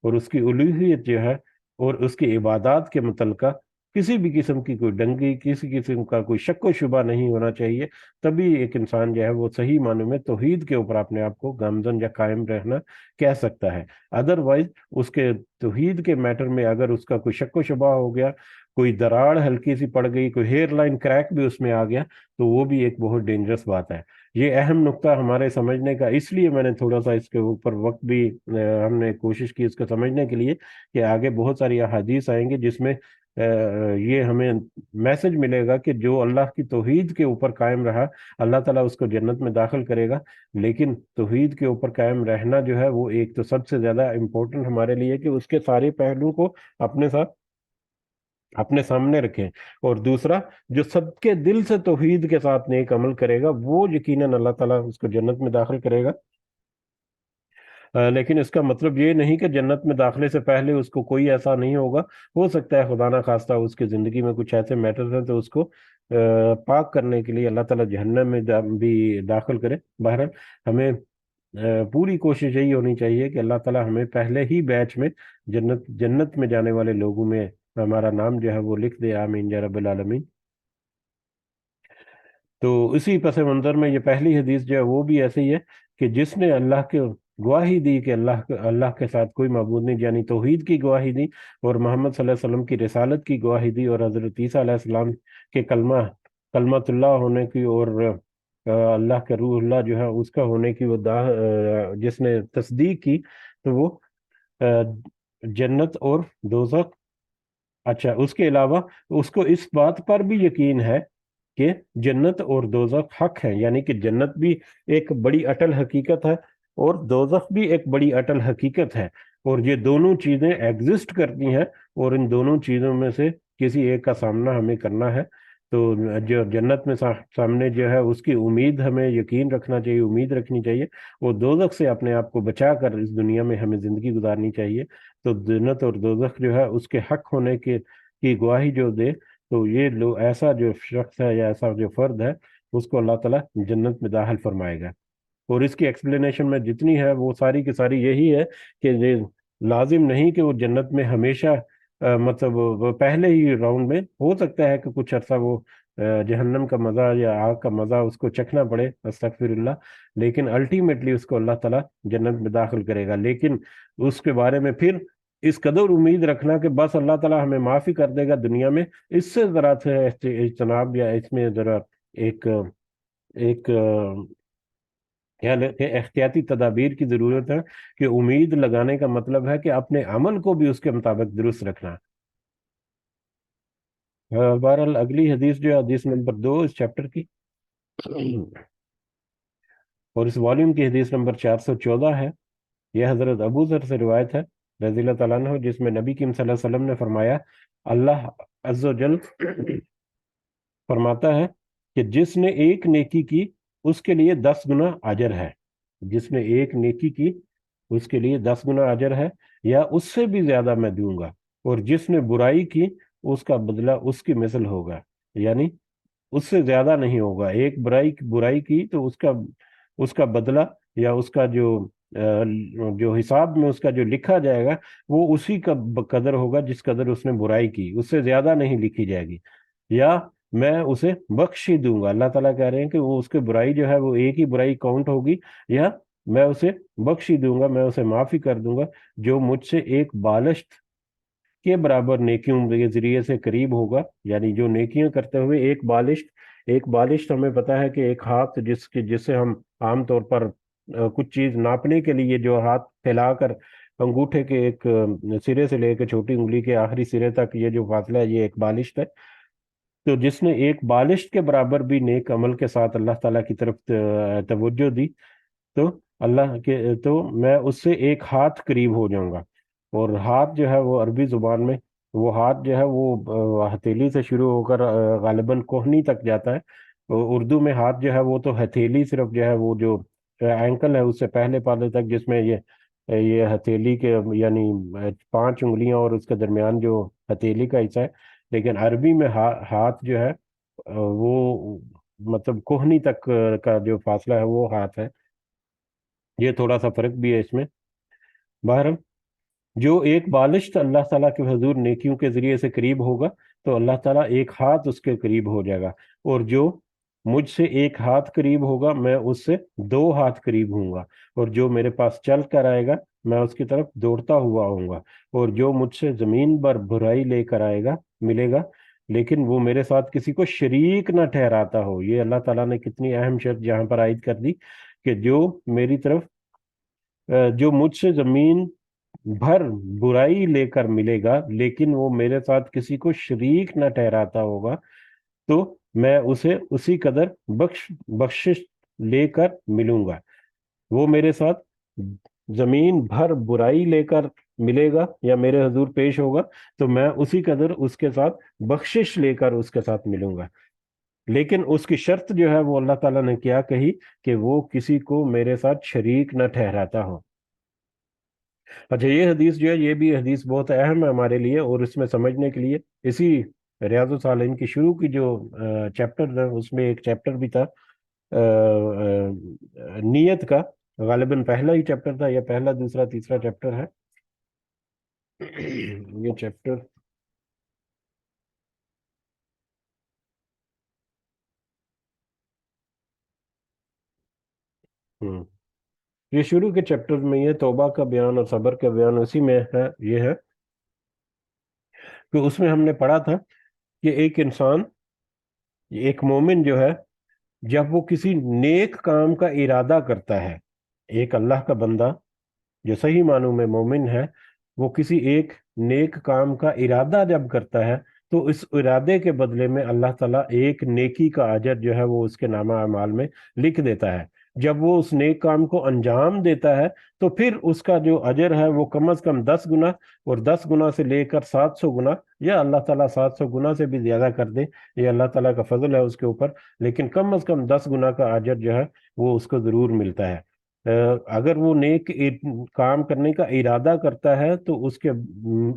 اور اس کی الوہیت جو ہے اور اس کی عبادات کے متعلقہ کسی بھی قسم کی کوئی ڈنگی، کسی قسم کا کوئی شک و شبہ نہیں ہونا چاہیے، تبھی ایک انسان جو ہے وہ صحیح معنوں میں توحید کے اوپر اپنے آپ کو گامزن یا قائم رہنا کہہ سکتا ہے۔ ادروائز اس کے توحید کے میٹر میں اگر اس کا کوئی شک و شبہ ہو گیا، کوئی دراڑ ہلکی سی پڑ گئی، کوئی ہیئر لائن کریک بھی اس میں آ گیا، تو وہ بھی ایک بہت ڈینجرس بات ہے۔ یہ اہم نقطہ ہمارے سمجھنے کا، اس لیے میں نے تھوڑا سا اس کے اوپر وقت بھی ہم نے کوشش کی اس کو سمجھنے کے لیے، کہ آگے بہت ساری احادیث آئیں گی جس میں یہ ہمیں میسج ملے گا کہ جو اللہ کی توحید کے اوپر قائم رہا، اللہ تعالیٰ اس کو جنت میں داخل کرے گا۔ لیکن توحید کے اوپر قائم رہنا جو ہے وہ ایک تو سب سے زیادہ امپورٹنٹ ہمارے لیے، کہ اس کے سارے پہلو کو اپنے ساتھ اپنے سامنے رکھیں، اور دوسرا جو سب کے دل سے توحید کے ساتھ نیک عمل کرے گا وہ یقیناً اللہ تعالیٰ اس کو جنت میں داخل کرے گا۔ لیکن اس کا مطلب یہ نہیں کہ جنت میں داخلے سے پہلے اس کو کوئی ایسا نہیں ہوگا، ہو سکتا ہے خدا نہ خواستہ اس کی زندگی میں کچھ ایسے میٹرز ہیں تو اس کو پاک کرنے کے لیے اللہ تعالیٰ جہنم میں بھی داخل کرے۔ بہرحال ہمیں پوری کوشش یہی ہونی چاہیے کہ اللہ تعالیٰ ہمیں پہلے ہی بیچ میں جنت میں جانے والے لوگوں میں ہمارا نام جو ہے وہ لکھ دے، آمین یا رب العالمین۔ تو اسی پس منظر میں یہ پہلی حدیث جو ہے وہ بھی ایسے ہی ہے کہ جس نے اللہ کے گواہی دی کہ اللہ کے ساتھ کوئی معبود نہیں، یعنی توحید کی گواہی دی، اور محمد صلی اللہ علیہ وسلم کی رسالت کی گواہی دی، اور حضرت عیسیٰ علیہ السلام کے کلمت اللہ ہونے کی، اور اللہ کے روح اللہ جو ہے اس کا ہونے کی وہ جس نے تصدیق کی، تو وہ جنت اور دوزخ، اچھا اس کے علاوہ اس کو اس بات پر بھی یقین ہے کہ جنت اور دوزخ حق ہے، یعنی کہ جنت بھی ایک بڑی اٹل حقیقت ہے اور دوزخ بھی ایک بڑی اٹل حقیقت ہے، اور یہ دونوں چیزیں ایگزسٹ کرتی ہیں، اور ان دونوں چیزوں میں سے کسی ایک کا سامنا ہمیں کرنا ہے۔ تو جو جنت میں سامنے جو ہے اس کی امید ہمیں یقین رکھنا چاہیے، امید رکھنی چاہیے، اور دوزخ سے اپنے آپ کو بچا کر اس دنیا میں ہمیں زندگی گزارنی چاہیے۔ تو جنت اور دوزخ جو ہے اس کے حق ہونے کی گواہی جو دے، تو یہ ایسا جو شخص ہے یا ایسا جو فرد ہے اس کو اللہ تعالیٰ جنت میں داخل فرمائے گا۔ اور اس کی ایکسپلینیشن میں جتنی ہے وہ ساری کی ساری یہی ہے کہ یہ لازم نہیں کہ وہ جنت میں ہمیشہ مطلب وہ پہلے ہی راؤنڈ میں، ہو سکتا ہے کہ کچھ عرصہ وہ جہنم کا مزہ یا آگ کا مزہ اس کو چکھنا پڑے، استغفر اللہ، لیکن الٹیمیٹلی اس کو اللہ تعالیٰ جنت میں داخل کرے گا۔ لیکن اس کے بارے میں پھر اس قدر امید رکھنا کہ بس اللہ تعالیٰ ہمیں معافی کر دے گا دنیا میں، اس سے ذرا سے اجتناب، یا اس میں ذرا ایک ایک احتیاطی تدابیر کی ضرورت ہے، کہ امید لگانے کا مطلب ہے کہ اپنے عمل کو بھی اس کے مطابق درست رکھنا۔ بہرحال اگلی حدیث جو ہے حدیث نمبر 2 اس چیپٹر کی، اور اس والیوم کی حدیث نمبر 414 ہے۔ یہ حضرت ابو ذر سے روایت ہے رضی اللہ تعالیٰ عنہ، جس میں نبی کریم صلی اللہ علیہ وسلم نے فرمایا، اللہ عز و جل فرماتا ہے کہ جس نے ایک نیکی کی اس کے لیے 10 گنا اجر ہے، جس نے ایک نیکی کی اس کے لیے 10 گنا اجر ہے، یا اس سے بھی زیادہ میں دوں گا، اور جس نے برائی کی اس کا بدلہ اس کی مثل ہوگا، یعنی اس سے زیادہ نہیں ہوگا۔ ایک برائی کی تو اس کا بدلہ، یا اس کا جو حساب میں اس کا جو لکھا جائے گا وہ اسی کا قدر ہوگا جس قدر اس نے برائی کی، اس سے زیادہ نہیں لکھی جائے گی، یا میں اسے بخش ہی دوں گا۔ اللہ تعالیٰ کہہ رہے ہیں کہ وہ اس کے برائی جو ہے وہ ایک ہی برائی کاؤنٹ ہوگی، یا میں اسے بخش ہی دوں گا، میں اسے معافی کر دوں گا، جو مجھ سے ایک بالشت کے برابر نیکیوں کے ذریعے سے قریب ہوگا، یعنی جو نیکیاں کرتے ہوئے ایک بالشت ہمیں پتا ہے کہ ایک ہاتھ جس سے ہم عام طور پر کچھ چیز ناپنے کے لیے جو ہاتھ پھیلا کر انگوٹھے کے ایک سرے سے لے کے چھوٹی انگلی کے آخری سرے تک یہ جو فاصلہ ہے یہ ایک بالشت ہے۔ تو جس نے ایک بالشت کے برابر بھی نیک عمل کے ساتھ اللہ تعالیٰ کی طرف توجہ دی، تو تو میں اس سے ایک ہاتھ قریب ہو جاؤں گا۔ اور ہاتھ جو ہے وہ عربی زبان میں، وہ ہاتھ جو ہے وہ ہتھیلی سے شروع ہو کر غالباً کوہنی تک جاتا ہے۔ اردو میں ہاتھ جو ہے وہ تو ہتھیلی صرف جو ہے وہ جو اینکل ہے اس سے پہلے پالے تک، جس میں یہ ہتھیلی کے یعنی 5 انگلیاں اور اس کے درمیان جو ہتھیلی کا حصہ ہے، لیکن عربی میں ہاتھ جو ہے وہ مطلب کوہنی تک کا جو فاصلہ ہے وہ ہاتھ ہے۔ یہ تھوڑا سا فرق بھی ہے اس میں۔ بہرحال جو ایک بالشت اللہ تعالیٰ کے حضور نیکیوں کے ذریعے سے قریب ہوگا تو اللہ تعالیٰ ایک ہاتھ اس کے قریب ہو جائے گا، اور جو مجھ سے ایک ہاتھ قریب ہوگا میں اس سے 2 ہاتھ قریب ہوں گا، اور جو میرے پاس چل کر آئے گا میں اس کی طرف دوڑتا ہوا ہوں گا، اور جو مجھ سے زمین پر برائی لے کر آئے گا ملے گا لیکن وہ میرے ساتھ کسی کو شریک نہ ٹھہراتا ہو. یہ اللہ تعالیٰ نے کتنی اہم شرط یہاں پر عائد کر دی کہ جو میری طرف جو مجھ سے زمین بھر برائی لے کر ملے گا لیکن وہ میرے ساتھ کسی کو شریک نہ ٹھہراتا ہوگا تو میں اسے اسی قدر بخشش لے کر ملوں گا. وہ میرے ساتھ زمین بھر برائی لے کر ملے گا یا میرے حضور پیش ہوگا تو میں اسی قدر اس کے ساتھ بخشش لے کر اس کے ساتھ ملوں گا. لیکن اس کی شرط جو ہے وہ اللہ تعالیٰ نے کیا کہی کہ وہ کسی کو میرے ساتھ شریک نہ ٹھہراتا ہو. اچھا، یہ حدیث جو ہے یہ بھی حدیث بہت اہم ہے ہمارے لیے، اور اس میں سمجھنے کے لیے اسی ریاض الصالحین کی شروع کی جو چیپٹر ہے اس میں ایک چیپٹر بھی تھا نیت کا. غالباً پہلا ہی چیپٹر تھا یا پہلا دوسرا تیسرا چیپٹر ہے یہ چیپٹر یہ شروع کے چیپٹر میں یہ توبہ کا بیان اور صبر کا بیان اسی میں ہے. یہ ہے کہ اس میں ہم نے پڑھا تھا کہ ایک انسان، ایک مومن جو ہے، جب وہ کسی نیک کام کا ارادہ کرتا ہے، ایک اللہ کا بندہ جو صحیح معنوں میں مومن ہے، وہ کسی ایک نیک کام کا ارادہ جب کرتا ہے تو اس ارادے کے بدلے میں اللہ تعالیٰ ایک نیکی کا اجر جو ہے وہ اس کے نامہ اعمال میں لکھ دیتا ہے. جب وہ اس نیک کام کو انجام دیتا ہے تو پھر اس کا جو اجر ہے وہ کم از کم 10 گنا، اور 10 گنا سے لے کر 700 گنا، یا اللہ تعالیٰ 700 گنا سے بھی زیادہ کر دے، یہ اللہ تعالیٰ کا فضل ہے اس کے اوپر، لیکن کم از کم 10 گنا کا اجر جو ہے وہ اس کو ضرور ملتا ہے. اگر وہ نیک کام کرنے کا ارادہ کرتا ہے تو اس کے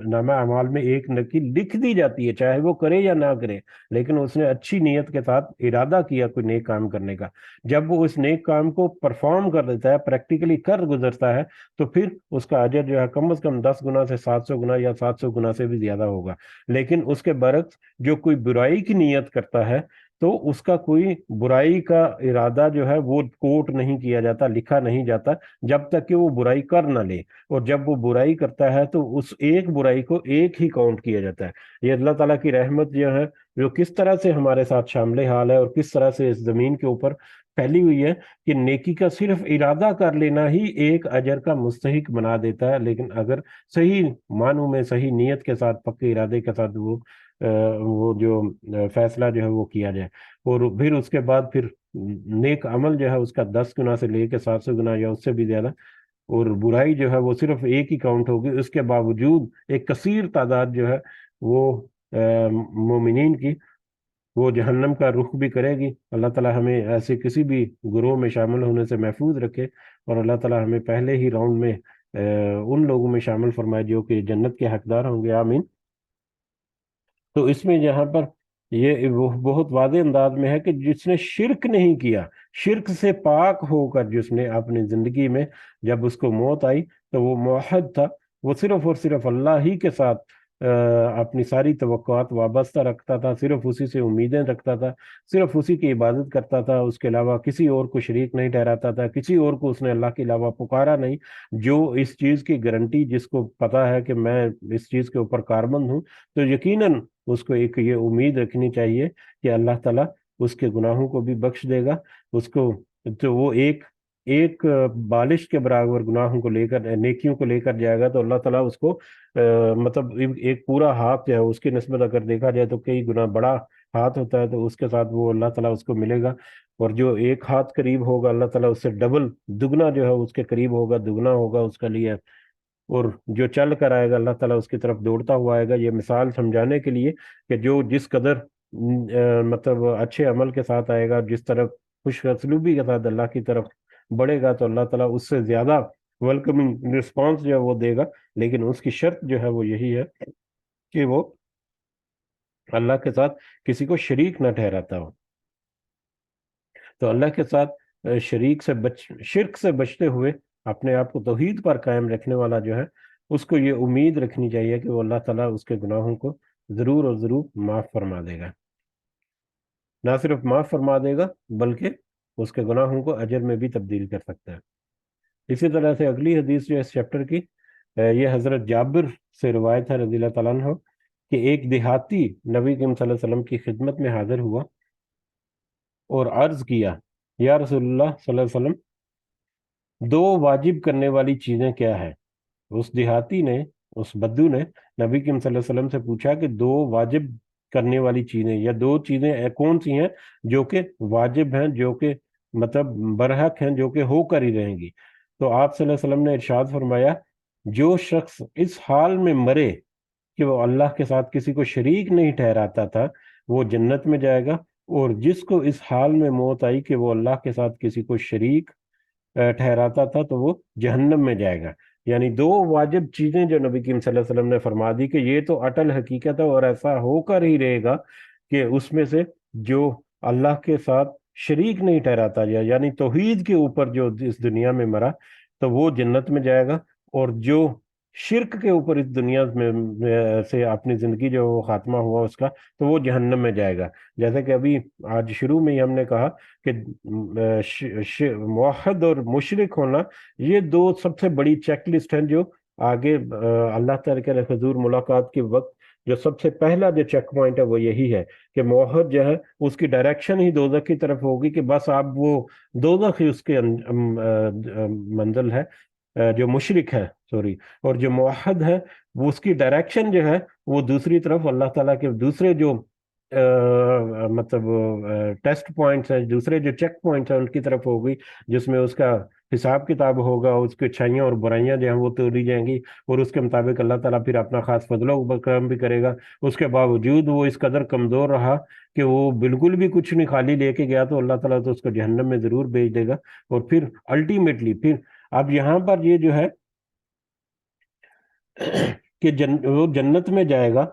نامہ اعمال میں ایک نیکی لکھ دی جاتی ہے، چاہے وہ کرے یا نہ کرے، لیکن اس نے اچھی نیت کے ساتھ ارادہ کیا کوئی نیک کام کرنے کا. جب وہ اس نیک کام کو پرفارم کر دیتا ہے، پریکٹیکلی کر گزرتا ہے، تو پھر اس کا اجر جو ہے کم از کم 10 گنا سے 700 گنا یا 700 گنا سے بھی زیادہ ہوگا. لیکن اس کے برعکس جو کوئی برائی کی نیت کرتا ہے تو اس کا کوئی برائی کا ارادہ جو ہے وہ کوٹ نہیں کیا جاتا، لکھا نہیں جاتا جب تک کہ وہ برائی کر نہ لے. اور جب وہ برائی کرتا ہے تو اس ایک برائی کو ایک ہی کاؤنٹ کیا جاتا ہے. یہ اللہ تعالیٰ کی رحمت جو ہے جو کس طرح سے ہمارے ساتھ شامل حال ہے اور کس طرح سے اس زمین کے اوپر پھیلی ہوئی ہے کہ نیکی کا صرف ارادہ کر لینا ہی ایک اجر کا مستحق بنا دیتا ہے. لیکن اگر صحیح معنوں میں صحیح نیت کے ساتھ، پکے ارادے کے ساتھ وہ جو فیصلہ جو ہے وہ کیا جائے، اور پھر اس کے بعد پھر نیک عمل جو ہے اس کا 10 گنا سے لے کے 700 گنا یا اس سے بھی زیادہ، اور برائی جو ہے وہ صرف ایک ہی کاؤنٹ ہوگی. اس کے باوجود ایک کثیر تعداد جو ہے وہ مومنین کی وہ جہنم کا رخ بھی کرے گی. اللہ تعالیٰ ہمیں ایسے کسی بھی گروہ میں شامل ہونے سے محفوظ رکھے، اور اللہ تعالیٰ ہمیں پہلے ہی راؤنڈ میں ان لوگوں میں شامل فرمائے جو کہ جنت کے حقدار ہوں گے. آمین. تو اس میں یہاں پر یہ بہت واضح انداز میں ہے کہ جس نے شرک نہیں کیا، شرک سے پاک ہو کر جس نے اپنی زندگی میں جب اس کو موت آئی تو وہ موحد تھا، وہ صرف اور صرف اللہ ہی کے ساتھ اپنی ساری توقعات وابستہ رکھتا تھا، صرف اسی سے امیدیں رکھتا تھا، صرف اسی کی عبادت کرتا تھا، اس کے علاوہ کسی اور کو شریک نہیں ٹھہراتا تھا، کسی اور کو اس نے اللہ کے علاوہ پکارا نہیں. جو اس چیز کی گارنٹی جس کو پتا ہے کہ میں اس چیز کے اوپر کاربند ہوں، تو یقیناً اس کو ایک یہ امید رکھنی چاہیے کہ اللہ تعالیٰ اس کے گناہوں کو بھی بخش دے گا. اس کو تو وہ ایک ایک بالش کے برابر گناہوں کو لے کر، نیکیوں کو لے کر جائے گا تو اللہ تعالیٰ اس کو مطلب ایک پورا ہاتھ جو ہے اس کی نسبت اگر دیکھا جائے تو کئی گنا بڑا ہاتھ ہوتا ہے، تو اس کے ساتھ وہ اللہ تعالیٰ اس کو ملے گا. اور جو ایک ہاتھ قریب ہوگا اللہ تعالیٰ اس سے ڈبل دگنا جو ہے اس کے قریب ہوگا، دگنا ہوگا اس کا لیے. اور جو چل کر آئے گا اللہ تعالیٰ اس کی طرف دوڑتا ہوا آئے گا. یہ مثال سمجھانے کے لیے کہ جو جس قدر مطلب اچھے عمل کے ساتھ آئے گا، جس طرف خوش اسلوبی کے ساتھ اللہ کی طرف بڑھے گا، تو اللہ تعالیٰ اس سے زیادہ ویلکمنگ رسپانس جو ہے وہ دے گا. لیکن اس کی شرط جو ہے وہ یہی ہے کہ وہ اللہ کے ساتھ کسی کو شریک نہ ٹھہراتا ہو. تو اللہ کے ساتھ شرک سے بچتے ہوئے اپنے آپ کو توحید پر قائم رکھنے والا جو ہے اس کو یہ امید رکھنی چاہیے کہ وہ اللہ تعالیٰ اس کے گناہوں کو ضرور اور ضرور معاف فرما دے گا. نہ صرف معاف فرما دے گا بلکہ اس کے گناہوں کو اجر میں بھی تبدیل کر سکتا ہے. اسی طرح سے اگلی حدیث جو ہے اس چیپٹر کی، یہ حضرت جابر سے روایت ہے رضی اللہ تعالیٰ عنہ کہ ایک دیہاتی نبی کریم صلی اللہ علیہ وسلم کی خدمت میں حاضر ہوا اور عرض کیا، یا رسول اللہ صلی اللہ علیہ وسلم، دو واجب کرنے والی چیزیں کیا ہے؟ اس دیہاتی نے، اس بدو نے نبی کریم صلی اللہ علیہ وسلم سے پوچھا کہ دو واجب کرنے والی چیزیں یا دو چیزیں کون سی ہیں جو کہ واجب ہیں، جو کہ مطلب برحق ہیں، جو کہ ہو کر ہی رہیں گی؟ تو آپ صلی اللہ علیہ وسلم نے ارشاد فرمایا، جو شخص اس حال میں مرے کہ وہ اللہ کے ساتھ کسی کو شریک نہیں ٹھہراتا تھا، وہ جنت میں جائے گا، اور جس کو اس حال میں موت آئی کہ وہ اللہ کے ساتھ کسی کو شریک ٹھہراتا تھا، تو وہ جہنم میں جائے گا۔ یعنی دو واجب چیزیں جو نبی کریم صلی اللہ علیہ وسلم نے فرما دی کہ یہ تو اٹل حقیقت ہے اور ایسا ہو کر ہی رہے گا کہ اس میں سے جو اللہ کے ساتھ شریک نہیں ٹھہراتا جائے، یعنی توحید کے اوپر جو اس دنیا میں مرا تو وہ جنت میں جائے گا، اور جو شرک کے اوپر اس دنیا میں سے اپنی زندگی جو وہ خاتمہ ہوا اس کا، تو وہ جہنم میں جائے گا۔ جیسا کہ ابھی آج شروع میں ہی ہم نے کہا کہ موحد اور مشرک ہونا، یہ دو سب سے بڑی چیک لسٹ ہیں جو آگے اللہ تعالی کے حضور ملاقات کے وقت جو سب سے پہلا جو چیک پوائنٹ ہے وہ یہی ہے کہ موحد جو ہے اس کی ڈائریکشن ہی دوزخ کی طرف ہوگی، کہ بس اب وہ دوزخ ہی اس کے منزل ہے۔ جو مشرک ہے، سوری، اور جو موحد ہے وہ اس کی ڈائریکشن جو ہے وہ دوسری طرف اللہ تعالیٰ کے دوسرے جو مطلب ٹیسٹ پوائنٹس ہیں، دوسرے جو چیک پوائنٹس ہیں ان کی طرف ہوگی، جس میں اس کا حساب کتاب ہوگا، اس کی اچھائیاں اور برائیاں جو ہیں وہ توڑی جائیں گی، اور اس کے مطابق اللہ تعالیٰ پھر اپنا خاص فضل و کرم بھی کرے گا۔ اس کے باوجود وہ اس قدر کمزور رہا کہ وہ بالکل بھی کچھ نہیں خالی لے کے گیا، تو اللہ تعالیٰ تو اس کو جہنم میں ضرور بھیج دے گا۔ اور پھر الٹیمیٹلی پھر اب یہاں پر یہ جو ہے کہ وہ جنت میں جائے گا،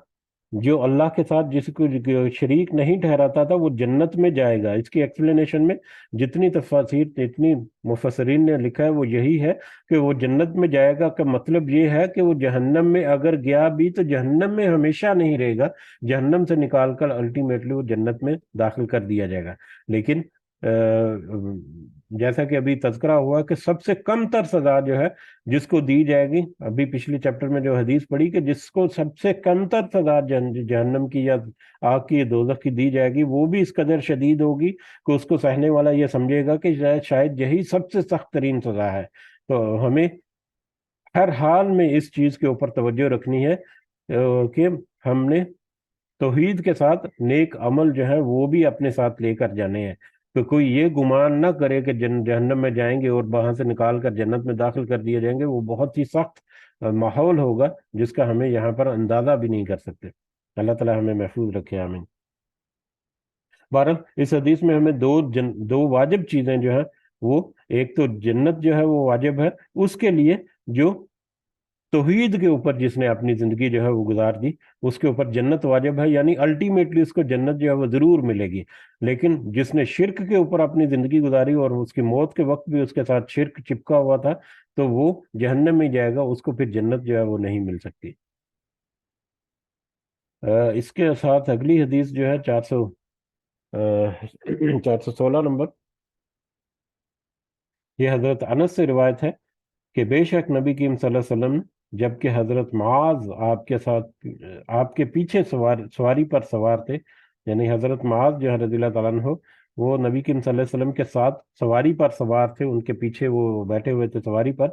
جو اللہ کے ساتھ جس کو شریک نہیں ٹھہراتا تھا وہ جنت میں جائے گا۔ اس کی ایکسپلینیشن میں جتنی تفاسیر، جتنی مفسرین نے لکھا ہے وہ یہی ہے کہ وہ جنت میں جائے گا کا مطلب یہ ہے کہ وہ جہنم میں اگر گیا بھی تو جہنم میں ہمیشہ نہیں رہے گا، جہنم سے نکال کر الٹیمیٹلی وہ جنت میں داخل کر دیا جائے گا۔ لیکن جیسا کہ ابھی تذکرہ ہوا کہ سب سے کم تر سزا جو ہے جس کو دی جائے گی، ابھی پچھلی چیپٹر میں جو حدیث پڑھی کہ جس کو سب سے کم تر سزا جہنم کی یا آگ کی یا دوزخ کی دی جائے گی، وہ بھی اس قدر شدید ہوگی کہ اس کو سہنے والا یہ سمجھے گا کہ شاید یہی سب سے سخت ترین سزا ہے۔ تو ہمیں ہر حال میں اس چیز کے اوپر توجہ رکھنی ہے کہ ہم نے توحید کے ساتھ نیک عمل جو ہے وہ بھی اپنے ساتھ لے کر جانے ہیں، تو کوئی یہ گمان نہ کرے کہ جہنم میں جائیں گے اور وہاں سے نکال کر جنت میں داخل کر دیے جائیں گے۔ وہ بہت ہی سخت ماحول ہوگا جس کا ہمیں یہاں پر اندازہ بھی نہیں کر سکتے۔ اللہ تعالیٰ ہمیں محفوظ رکھے، آمین۔ بہرحال اس حدیث میں ہمیں دو واجب چیزیں جو ہیں وہ، ایک تو جنت جو ہے وہ واجب ہے اس کے لیے جو توحید کے اوپر جس نے اپنی زندگی جو ہے وہ گزار دی، اس کے اوپر جنت واجب ہے، یعنی الٹیمیٹلی اس کو جنت جو ہے وہ ضرور ملے گی۔ لیکن جس نے شرک کے اوپر اپنی زندگی گزاری اور اس کی موت کے وقت بھی اس کے ساتھ شرک چپکا ہوا تھا، تو وہ جہنم میں جائے گا، اس کو پھر جنت جو ہے وہ نہیں مل سکتی۔ اس کے ساتھ اگلی حدیث جو ہے 416 نمبر، یہ حضرت انس سے روایت ہے کہ بے شک نبی کریم صلی اللہ علیہ وسلم جبکہ حضرت معاذ آپ کے ساتھ، آپ کے پیچھے سواری پر سوار تھے، یعنی حضرت معاذ جو ہے رضی اللہ تعالیٰ عنہ، وہ نبی کریم صلی اللہ علیہ وسلم کے ساتھ سواری پر سوار تھے، ان کے پیچھے وہ بیٹھے ہوئے تھے سواری پر۔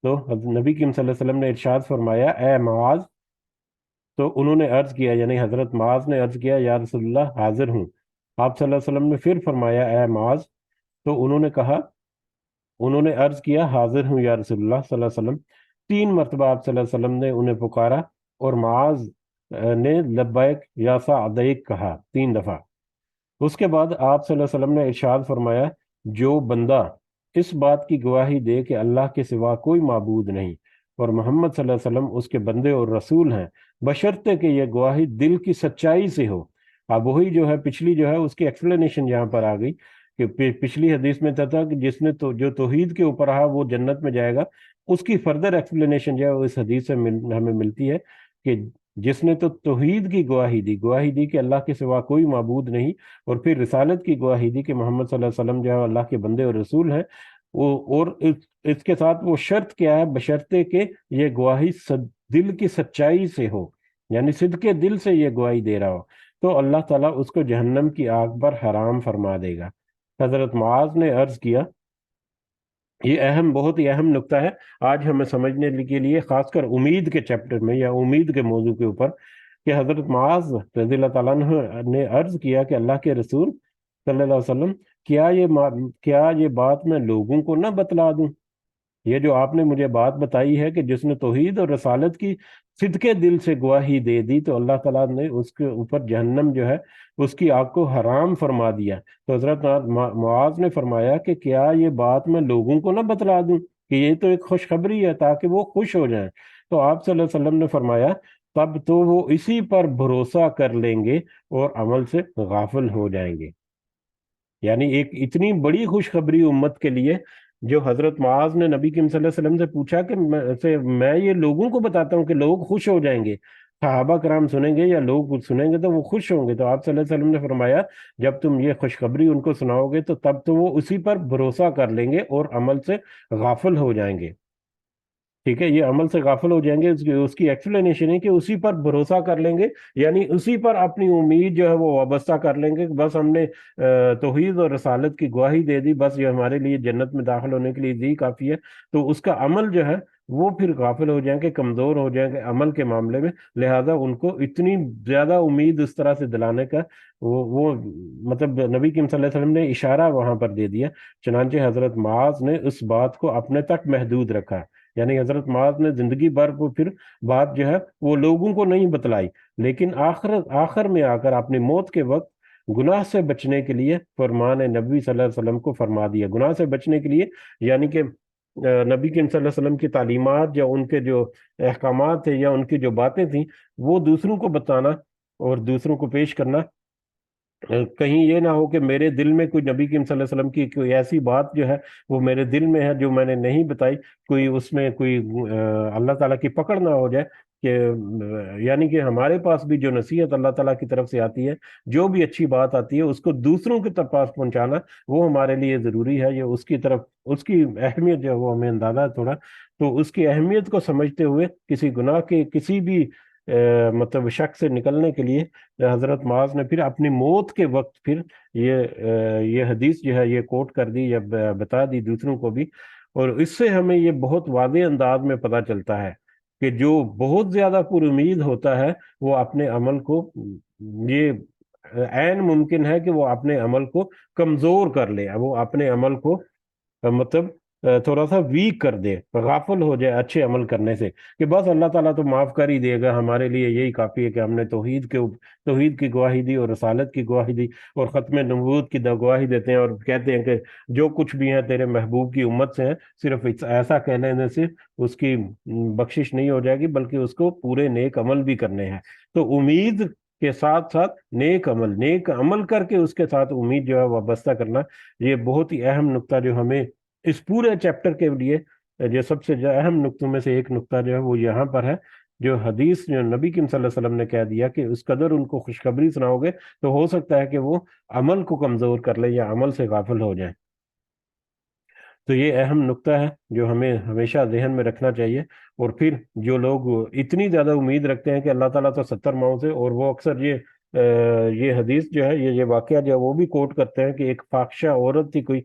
تو نبی کریم صلی اللہ علیہ وسلم نے ارشاد فرمایا، اے معاذ، تو انہوں نے عرض کیا، یعنی حضرت معاذ نے عرض کیا، یا رسول اللہ حاضر ہوں۔ آپ صلی اللہ علیہ وسلم نے پھر فرمایا، اے معاذ، تو انہوں نے عرض کیا، حاضر ہوں یا رسول اللہ صلی اللہ علیہ وسلم۔ 3 مرتبہ آپ صلی اللہ علیہ وسلم نے انہیں پکارا، اور معاذ نے لبیک یا سعدیک کہا 3 دفعہ۔ اس کے بعد آپ صلی اللہ علیہ وسلم نے ارشاد فرمایا، جو بندہ اس بات کی گواہی دے کہ اللہ کے سوا کوئی معبود نہیں اور محمد صلی اللہ علیہ وسلم اس کے بندے اور رسول ہیں، بشرطے کہ یہ گواہی دل کی سچائی سے ہو۔ اب وہی جو ہے پچھلی جو ہے اس کی ایکسپلینیشن یہاں پر آ گئی کہ پچھلی حدیث میں تھا کہ جس نے جو توحید کے اوپر رہا وہ جنت میں جائے گا، اس کی فردر ایکسپلینیشن جو ہے وہ اس حدیث سے ہمیں ملتی ہے کہ جس نے تو توحید کی گواہی دی کہ اللہ کے سوا کوئی معبود نہیں، اور پھر رسالت کی گواہی دی کہ محمد صلی اللہ علیہ وسلم جو ہے اللہ کے بندے اور رسول ہیں، اور اس کے ساتھ وہ شرط کیا ہے، بشرطے کہ یہ گواہی دل کی سچائی سے ہو۔ یعنی صدق کے دل سے یہ گواہی دے رہا ہو، تو اللہ تعالیٰ اس کو جہنم کی آگ پر حرام فرما دے گا۔ حضرت معاذ نے عرض کیا، یہ بہت ہی اہم نقطہ ہے آج ہمیں سمجھنے کے لیے، خاص کر امید کے چیپٹر میں یا امید کے موضوع کے اوپر، کہ حضرت معاذ رضی اللہ تعالیٰ عنہ نے عرض کیا کہ اللہ کے رسول صلی اللہ علیہ وسلم، کیا یہ بات میں لوگوں کو نہ بتلا دوں؟ یہ جو آپ نے مجھے بات بتائی ہے کہ جس نے توحید اور رسالت کی صدقے دل سے گواہی دے دی تو اللہ تعالیٰ نے اس کے اوپر جہنم جو ہے اس کی آگ کو حرام فرما دیا۔ تو حضرت معاذ نے فرمایا کہ کیا یہ بات میں لوگوں کو نہ بتلا دوں کہ یہ تو ایک خوشخبری ہے تاکہ وہ خوش ہو جائیں؟ تو آپ صلی اللہ علیہ وسلم نے فرمایا تب تو وہ اسی پر بھروسہ کر لیں گے اور عمل سے غافل ہو جائیں گے۔ یعنی ایک اتنی بڑی خوشخبری امت کے لیے، جو حضرت معاذ نے نبی کریم صلی اللہ علیہ وسلم سے پوچھا کہ میں یہ لوگوں کو بتاتا ہوں کہ لوگ خوش ہو جائیں گے، صحابہ کرام سنیں گے یا لوگ سنیں گے تو وہ خوش ہوں گے، تو آپ صلی اللہ علیہ وسلم نے فرمایا جب تم یہ خوشخبری ان کو سناؤ گے تو تب تو وہ اسی پر بھروسہ کر لیں گے اور عمل سے غافل ہو جائیں گے۔ ٹھیک ہے، یہ عمل سے غافل ہو جائیں گے، اس کی ایکسپلینیشن ہے کہ اسی پر بھروسہ کر لیں گے، یعنی اسی پر اپنی امید جو ہے وہ وابستہ کر لیں گے کہ بس ہم نے توحید اور رسالت کی گواہی دے دی، بس یہ ہمارے لیے جنت میں داخل ہونے کے لیے یہی کافی ہے۔ تو اس کا عمل جو ہے وہ پھر غافل ہو جائیں گے، کمزور ہو جائیں گے عمل کے معاملے میں، لہذا ان کو اتنی زیادہ امید اس طرح سے دلانے کا وہ مطلب نبی کریم صلی اللہ علیہ وسلم نے اشارہ وہاں پر دے دیا۔ چنانچہ حضرت معاذ نے اس بات کو اپنے تک محدود رکھا، یعنی حضرت معاذ نے زندگی بھر کو پھر بات جو ہے وہ لوگوں کو نہیں بتلائی، لیکن آخر میں آ کر اپنی موت کے وقت گناہ سے بچنے کے لیے فرمان نبی صلی اللہ علیہ وسلم کو فرما دیا۔ گناہ سے بچنے کے لیے یعنی کہ نبی کریم صلی اللہ علیہ وسلم کی تعلیمات یا ان کے جو احکامات تھے یا ان کی جو باتیں تھیں وہ دوسروں کو بتانا اور دوسروں کو پیش کرنا، کہیں یہ نہ ہو کہ میرے دل میں کوئی نبی کریم صلی اللہ علیہ وسلم کی کوئی ایسی بات جو ہے وہ میرے دل میں ہے جو میں نے نہیں بتائی، کوئی اس میں کوئی اللہ تعالیٰ کی پکڑ نہ ہو جائے کہ یعنی کہ ہمارے پاس بھی جو نصیحت اللہ تعالیٰ کی طرف سے آتی ہے، جو بھی اچھی بات آتی ہے اس کو دوسروں کے پاس پہنچانا وہ ہمارے لیے ضروری ہے۔ یہ اس کی طرف اس کی اہمیت جو ہے وہ ہمیں اندازہ ہے تھوڑا، تو اس کی اہمیت کو سمجھتے ہوئے کسی گناہ کے کسی بھی مطلب شک سے نکلنے کے لیے حضرت معاذ نے پھر اپنی موت کے وقت پھر یہ حدیث جو ہے یہ کوٹ کر دی یا بتا دی دوسروں کو بھی، اور اس سے ہمیں یہ بہت واضح انداز میں پتہ چلتا ہے کہ جو بہت زیادہ پر امید ہوتا ہے وہ اپنے عمل کو، یہ عین ممکن ہے کہ وہ اپنے عمل کو کمزور کر لے، وہ اپنے عمل کو مطلب تھوڑا سا ویک کر دے، غافل ہو جائے اچھے عمل کرنے سے، کہ بس اللہ تعالیٰ تو معاف کر ہی دے گا، ہمارے لیے یہی کافی ہے کہ ہم نے توحید کی گواہی دی اور رسالت کی گواہی دی اور ختم نبوت کی گواہی دیتے ہیں، اور کہتے ہیں کہ جو کچھ بھی ہیں تیرے محبوب کی امت سے ہیں، صرف ایسا کہہ لینے سے اس کی بخشش نہیں ہو جائے گی بلکہ اس کو پورے نیک عمل بھی کرنے ہیں۔ تو امید کے ساتھ ساتھ نیک عمل کر کے اس کے ساتھ امید جو ہے وابستہ کرنا، یہ بہت ہی اہم نقطہ جو ہمیں اس پورے چیپٹر کے لیے جو سب سے اہم نقطوں میں سے ایک نقطہ جو ہے وہ یہاں پر ہے، جو حدیث جو نبی کریم صلی اللہ علیہ وسلم نے کہہ دیا کہ اس قدر ان کو خوشخبری سناؤ گے تو ہو سکتا ہے کہ وہ عمل کو کمزور کر لیں یا عمل سے غافل ہو جائیں۔ تو یہ اہم نقطہ ہے جو ہمیں ہمیشہ ذہن میں رکھنا چاہیے۔ اور پھر جو لوگ اتنی زیادہ امید رکھتے ہیں کہ اللہ تعالیٰ تو 70 ماؤں سے، اور وہ اکثر یہ حدیث جو ہے یہ واقعہ جو ہے وہ بھی کوٹ کرتے ہیں کہ ایک فاحشہ عورت تھی، کوئی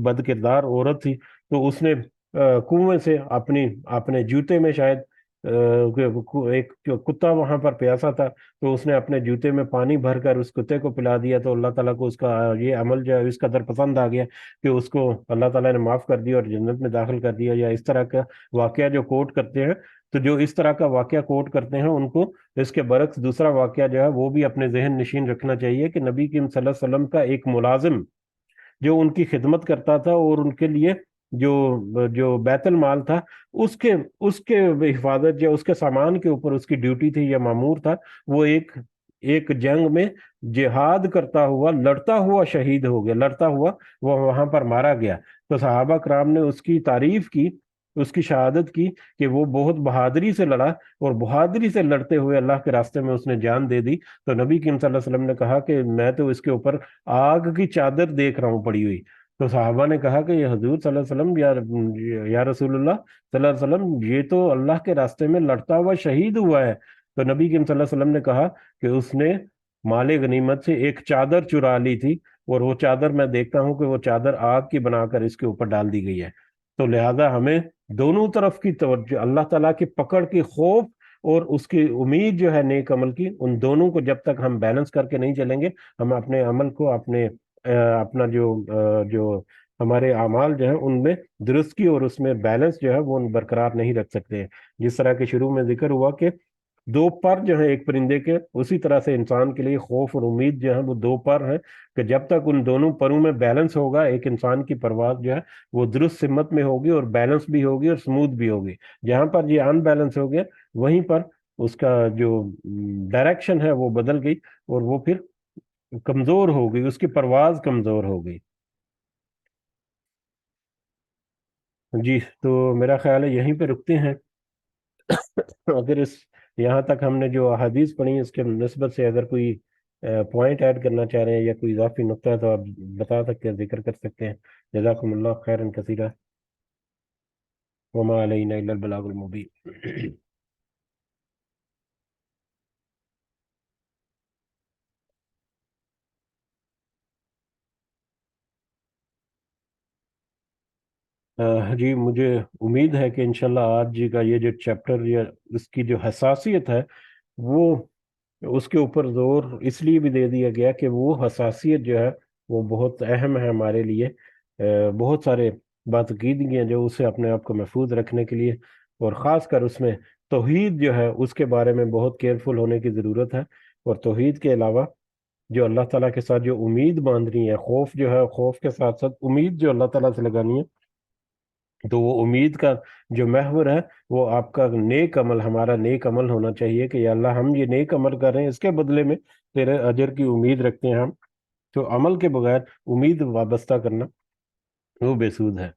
بد کردار عورت تھی، تو اس نے کنویں سے اپنے جوتے میں شاید ایک جو کتا وہاں پر پیاسا تھا تو اس نے اپنے جوتے میں پانی بھر کر اس کتے کو پلا دیا، تو اللہ تعالیٰ کو اس کا یہ عمل جو ہے اس قدر پسند آ گیا کہ اس کو اللہ تعالیٰ نے معاف کر دیا اور جنت میں داخل کر دیا۔ یا اس طرح کا واقعہ جو کوٹ کرتے ہیں، تو جو اس طرح کا واقعہ کوٹ کرتے ہیں ان کو اس کے برعکس دوسرا واقعہ جو ہے وہ بھی اپنے ذہن نشین رکھنا چاہیے کہ نبی کریم صلی اللہ علیہ وسلم کا ایک ملازم جو ان کی خدمت کرتا تھا اور ان کے لیے جو بیت المال تھا اس کے حفاظت یا اس کے سامان کے اوپر اس کی ڈیوٹی تھی یا مامور تھا، وہ ایک جنگ میں جہاد کرتا ہوا لڑتا ہوا شہید ہو گیا، لڑتا ہوا وہ وہاں پر مارا گیا۔ تو صحابہ کرام نے اس کی تعریف کی، اس کی شہادت کی کہ وہ بہت بہادری سے لڑا اور بہادری سے لڑتے ہوئے اللہ کے راستے میں اس نے جان دے دی۔ تو نبی کریم صلی اللہ علیہ وسلم نے کہا کہ میں تو اس کے اوپر آگ کی چادر دیکھ رہا ہوں پڑی ہوئی۔ تو صحابہ نے کہا کہ یہ حضور صلی اللہ علیہ وسلم یا رسول اللہ صلی اللہ علیہ وسلم، یہ تو اللہ کے راستے میں لڑتا ہوا شہید ہوا ہے، تو نبی کریم صلی اللہ علیہ وسلم نے کہا کہ اس نے مال غنیمت سے ایک چادر چرا لی تھی، اور وہ چادر میں دیکھتا ہوں کہ وہ چادر آگ کی بنا کر اس کے اوپر ڈال دی گئی ہے۔ تو لہذا ہمیں دونوں طرف کی توجہ، اللہ تعالیٰ کی پکڑ کی خوف اور اس کی امید جو ہے نیک عمل کی، ان دونوں کو جب تک ہم بیلنس کر کے نہیں چلیں گے، ہم اپنے عمل کو، اپنا جو ہمارے اعمال جو ہیں ان میں درستگی اور اس میں بیلنس جو ہے وہ برقرار نہیں رکھ سکتے ہیں۔ جس طرح کہ شروع میں ذکر ہوا کہ دو پر جو ہیں ایک پرندے کے، اسی طرح سے انسان کے لیے خوف اور امید جو ہے وہ دو پر ہیں، کہ جب تک ان دونوں پروں میں بیلنس ہوگا، ایک انسان کی پرواز جو ہے وہ درست سمت میں ہوگی اور بیلنس بھی ہوگی اور سموتھ بھی ہوگی۔ جہاں پر یہ ان بیلنس ہو گیا، وہیں پر اس کا جو ڈائریکشن ہے وہ بدل گئی، اور وہ پھر کمزور ہو گئی، اس کی پرواز کمزور ہو گئی۔ جی، تو میرا خیال ہے یہیں پہ رکتے ہیں۔ اگر یہاں تک ہم نے جو احادیث پڑھی اس کے نسبت سے اگر کوئی پوائنٹ ایڈ کرنا چاہ رہے ہیں یا کوئی اضافی نقطہ ہے تو آپ بتا سکتے ہیں، ذکر کر سکتے ہیں۔ جزاکم اللہ خیرا کثیرا، وما علینا الا البلاغ المبین۔ جی، مجھے امید ہے کہ انشاءاللہ آج جی کا یہ جو چیپٹر یا اس کی جو حساسیت ہے، وہ اس کے اوپر زور اس لیے بھی دے دیا گیا کہ وہ حساسیت جو ہے وہ بہت اہم ہے ہمارے لیے۔ بہت سارے بات عقیدگی ہیں جو اسے اپنے آپ کو محفوظ رکھنے کے لیے، اور خاص کر اس میں توحید جو ہے اس کے بارے میں بہت کیئرفل ہونے کی ضرورت ہے۔ اور توحید کے علاوہ جو اللہ تعالیٰ کے ساتھ جو امید باندھنی ہے، خوف جو ہے، خوف کے ساتھ ساتھ امید جو اللہ تعالیٰ سے لگانی ہے، تو وہ امید کا جو محور ہے وہ آپ کا نیک عمل، ہمارا نیک عمل ہونا چاہیے کہ یا اللہ ہم یہ نیک عمل کر رہے ہیں، اس کے بدلے میں تیرے اجر کی امید رکھتے ہیں ہم۔ تو عمل کے بغیر امید وابستہ کرنا وہ بے سود ہے۔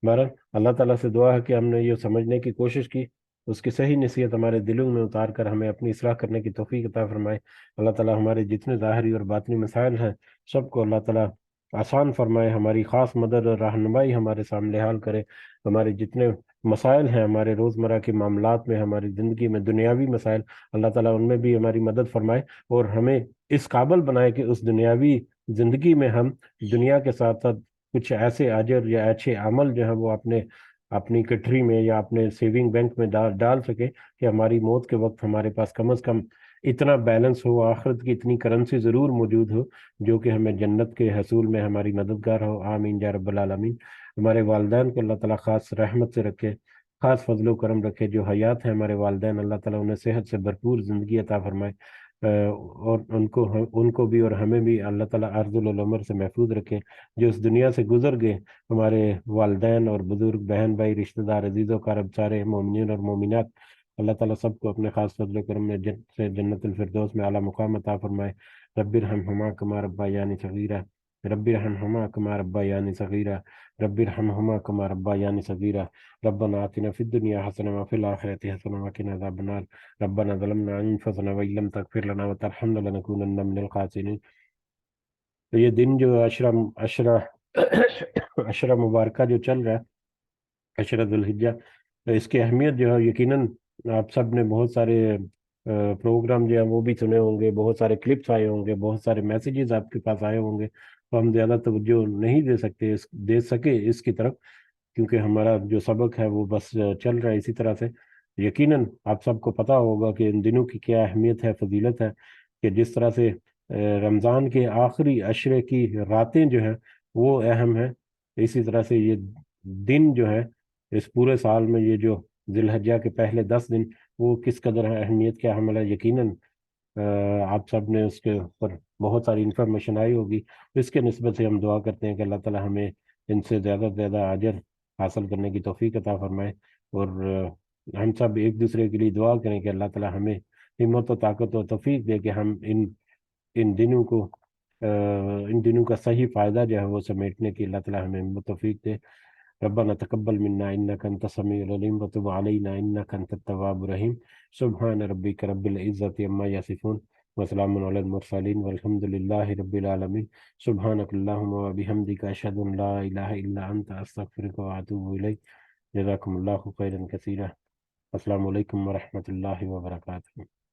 بہرحال اللہ تعالیٰ سے دعا ہے کہ ہم نے یہ سمجھنے کی کوشش کی، اس کی صحیح نصیحت ہمارے دلوں میں اتار کر ہمیں اپنی اصلاح کرنے کی توفیق عطا فرمائے۔ اللہ تعالیٰ ہمارے جتنے ظاہری اور باطنی مسائل ہیں سب کو اللہ تعالیٰ آسان فرمائے، ہماری خاص مدد اور رہنمائی ہمارے سامنے حال کرے۔ ہمارے جتنے مسائل ہیں ہمارے روزمرہ کے معاملات میں، ہماری زندگی میں دنیاوی مسائل، اللہ تعالیٰ ان میں بھی ہماری مدد فرمائے، اور ہمیں اس قابل بنائے کہ اس دنیاوی زندگی میں ہم دنیا کے ساتھ ساتھ کچھ ایسے اجر یا اچھے عمل جو ہیں وہ اپنی کٹری میں یا اپنے سیونگ بینک میں ڈال سکے، کہ ہماری موت کے وقت ہمارے پاس کم از کم اتنا بیلنس ہو، آخرت کی اتنی کرنسی ضرور موجود ہو جو کہ ہمیں جنت کے حصول میں ہماری مددگار ہو۔ آمین یا رب العالمین۔ ہمارے والدین کو اللہ تعالیٰ خاص رحمت سے رکھے، خاص فضل و کرم رکھے۔ جو حیات ہیں ہمارے والدین، اللہ تعالیٰ انہیں صحت سے بھرپور زندگی عطا فرمائے، اور ان کو بھی اور ہمیں بھی اللہ تعالیٰ عرض العمر سے محفوظ رکھے۔ جو اس دنیا سے گزر گئے ہمارے والدین اور بزرگ، بہن بھائی، رشتہ دار، عزیز و اقارب، سارے مومنین اور مومنات، اللہ تعالیٰ سب کو اپنے خاص فضل و کرم میں سے جنت الفردوس میں اعلیٰ مقام عطا فرمائے۔ رب ارحمہما کما ربیانی صغیرہ، رب ارحمہما کما ربیانی صغیرہ، رب ارحمہما کما ربیانی صغیرہ، ربنا آتنا فی الدنیا حسنہ وفی الآخرۃ حسنہ وقنا عذاب النار، ربنا ظلمنا انفسنا وإن لم تغفر لنا وترحمنا لنكونن من الخاسرین۔ تو یہ دن جو عشرہ مبارکہ جو چل رہا ہے، عشرہ ذی الحجہ، اس کی اہمیت جو ہے یقیناً آپ سب نے بہت سارے پروگرام جو ہیں وہ بھی سنے ہوں گے، بہت سارے کلپس آئے ہوں گے، بہت سارے میسیجز آپ کے پاس آئے ہوں گے، تو ہم زیادہ توجہ نہیں دے سکے اس کی طرف، کیونکہ ہمارا جو سبق ہے وہ بس چل رہا ہے اسی طرح سے۔ یقیناً آپ سب کو پتہ ہوگا کہ ان دنوں کی کیا اہمیت ہے، فضیلت ہے، کہ جس طرح سے رمضان کے آخری عشرے کی راتیں جو ہیں وہ اہم ہیں، اسی طرح سے یہ دن جو ہے اس پورے سال میں، یہ جو ذی الحجہ کے پہلے 10 دن، وہ کس قدر اہمیت کا حامل ہے۔ یقیناً آپ سب نے اس کے اوپر بہت ساری انفارمیشن آئی ہوگی، اس کے نسبت سے ہم دعا کرتے ہیں کہ اللہ تعالیٰ ہمیں ان سے زیادہ سے زیادہ اجر حاصل کرنے کی توفیق عطا فرمائے، اور ہم سب ایک دوسرے کے لیے دعا کریں کہ اللہ تعالیٰ ہمیں ہمت و طاقت و توفیق دے کہ ہم ان دنوں کا صحیح فائدہ جو ہے وہ سمیٹنے کی اللہ تعالیٰ ہمیں توفیق دے۔ ربنا تقبل منا انك انت السميع العليم وتب علينا انك انت التواب الرحيم۔ سبحان ربك رب العزة عما يصفون وسلام على المرسلين والحمد لله رب العالمين۔ سبحانك اللهم وبحمدك اشهد ان لا اله الا انت استغفرك واتوب اليك۔ جزاكم الله خيرا كثيرا۔ السلام علیکم ورحمۃ اللہ وبرکاتہ۔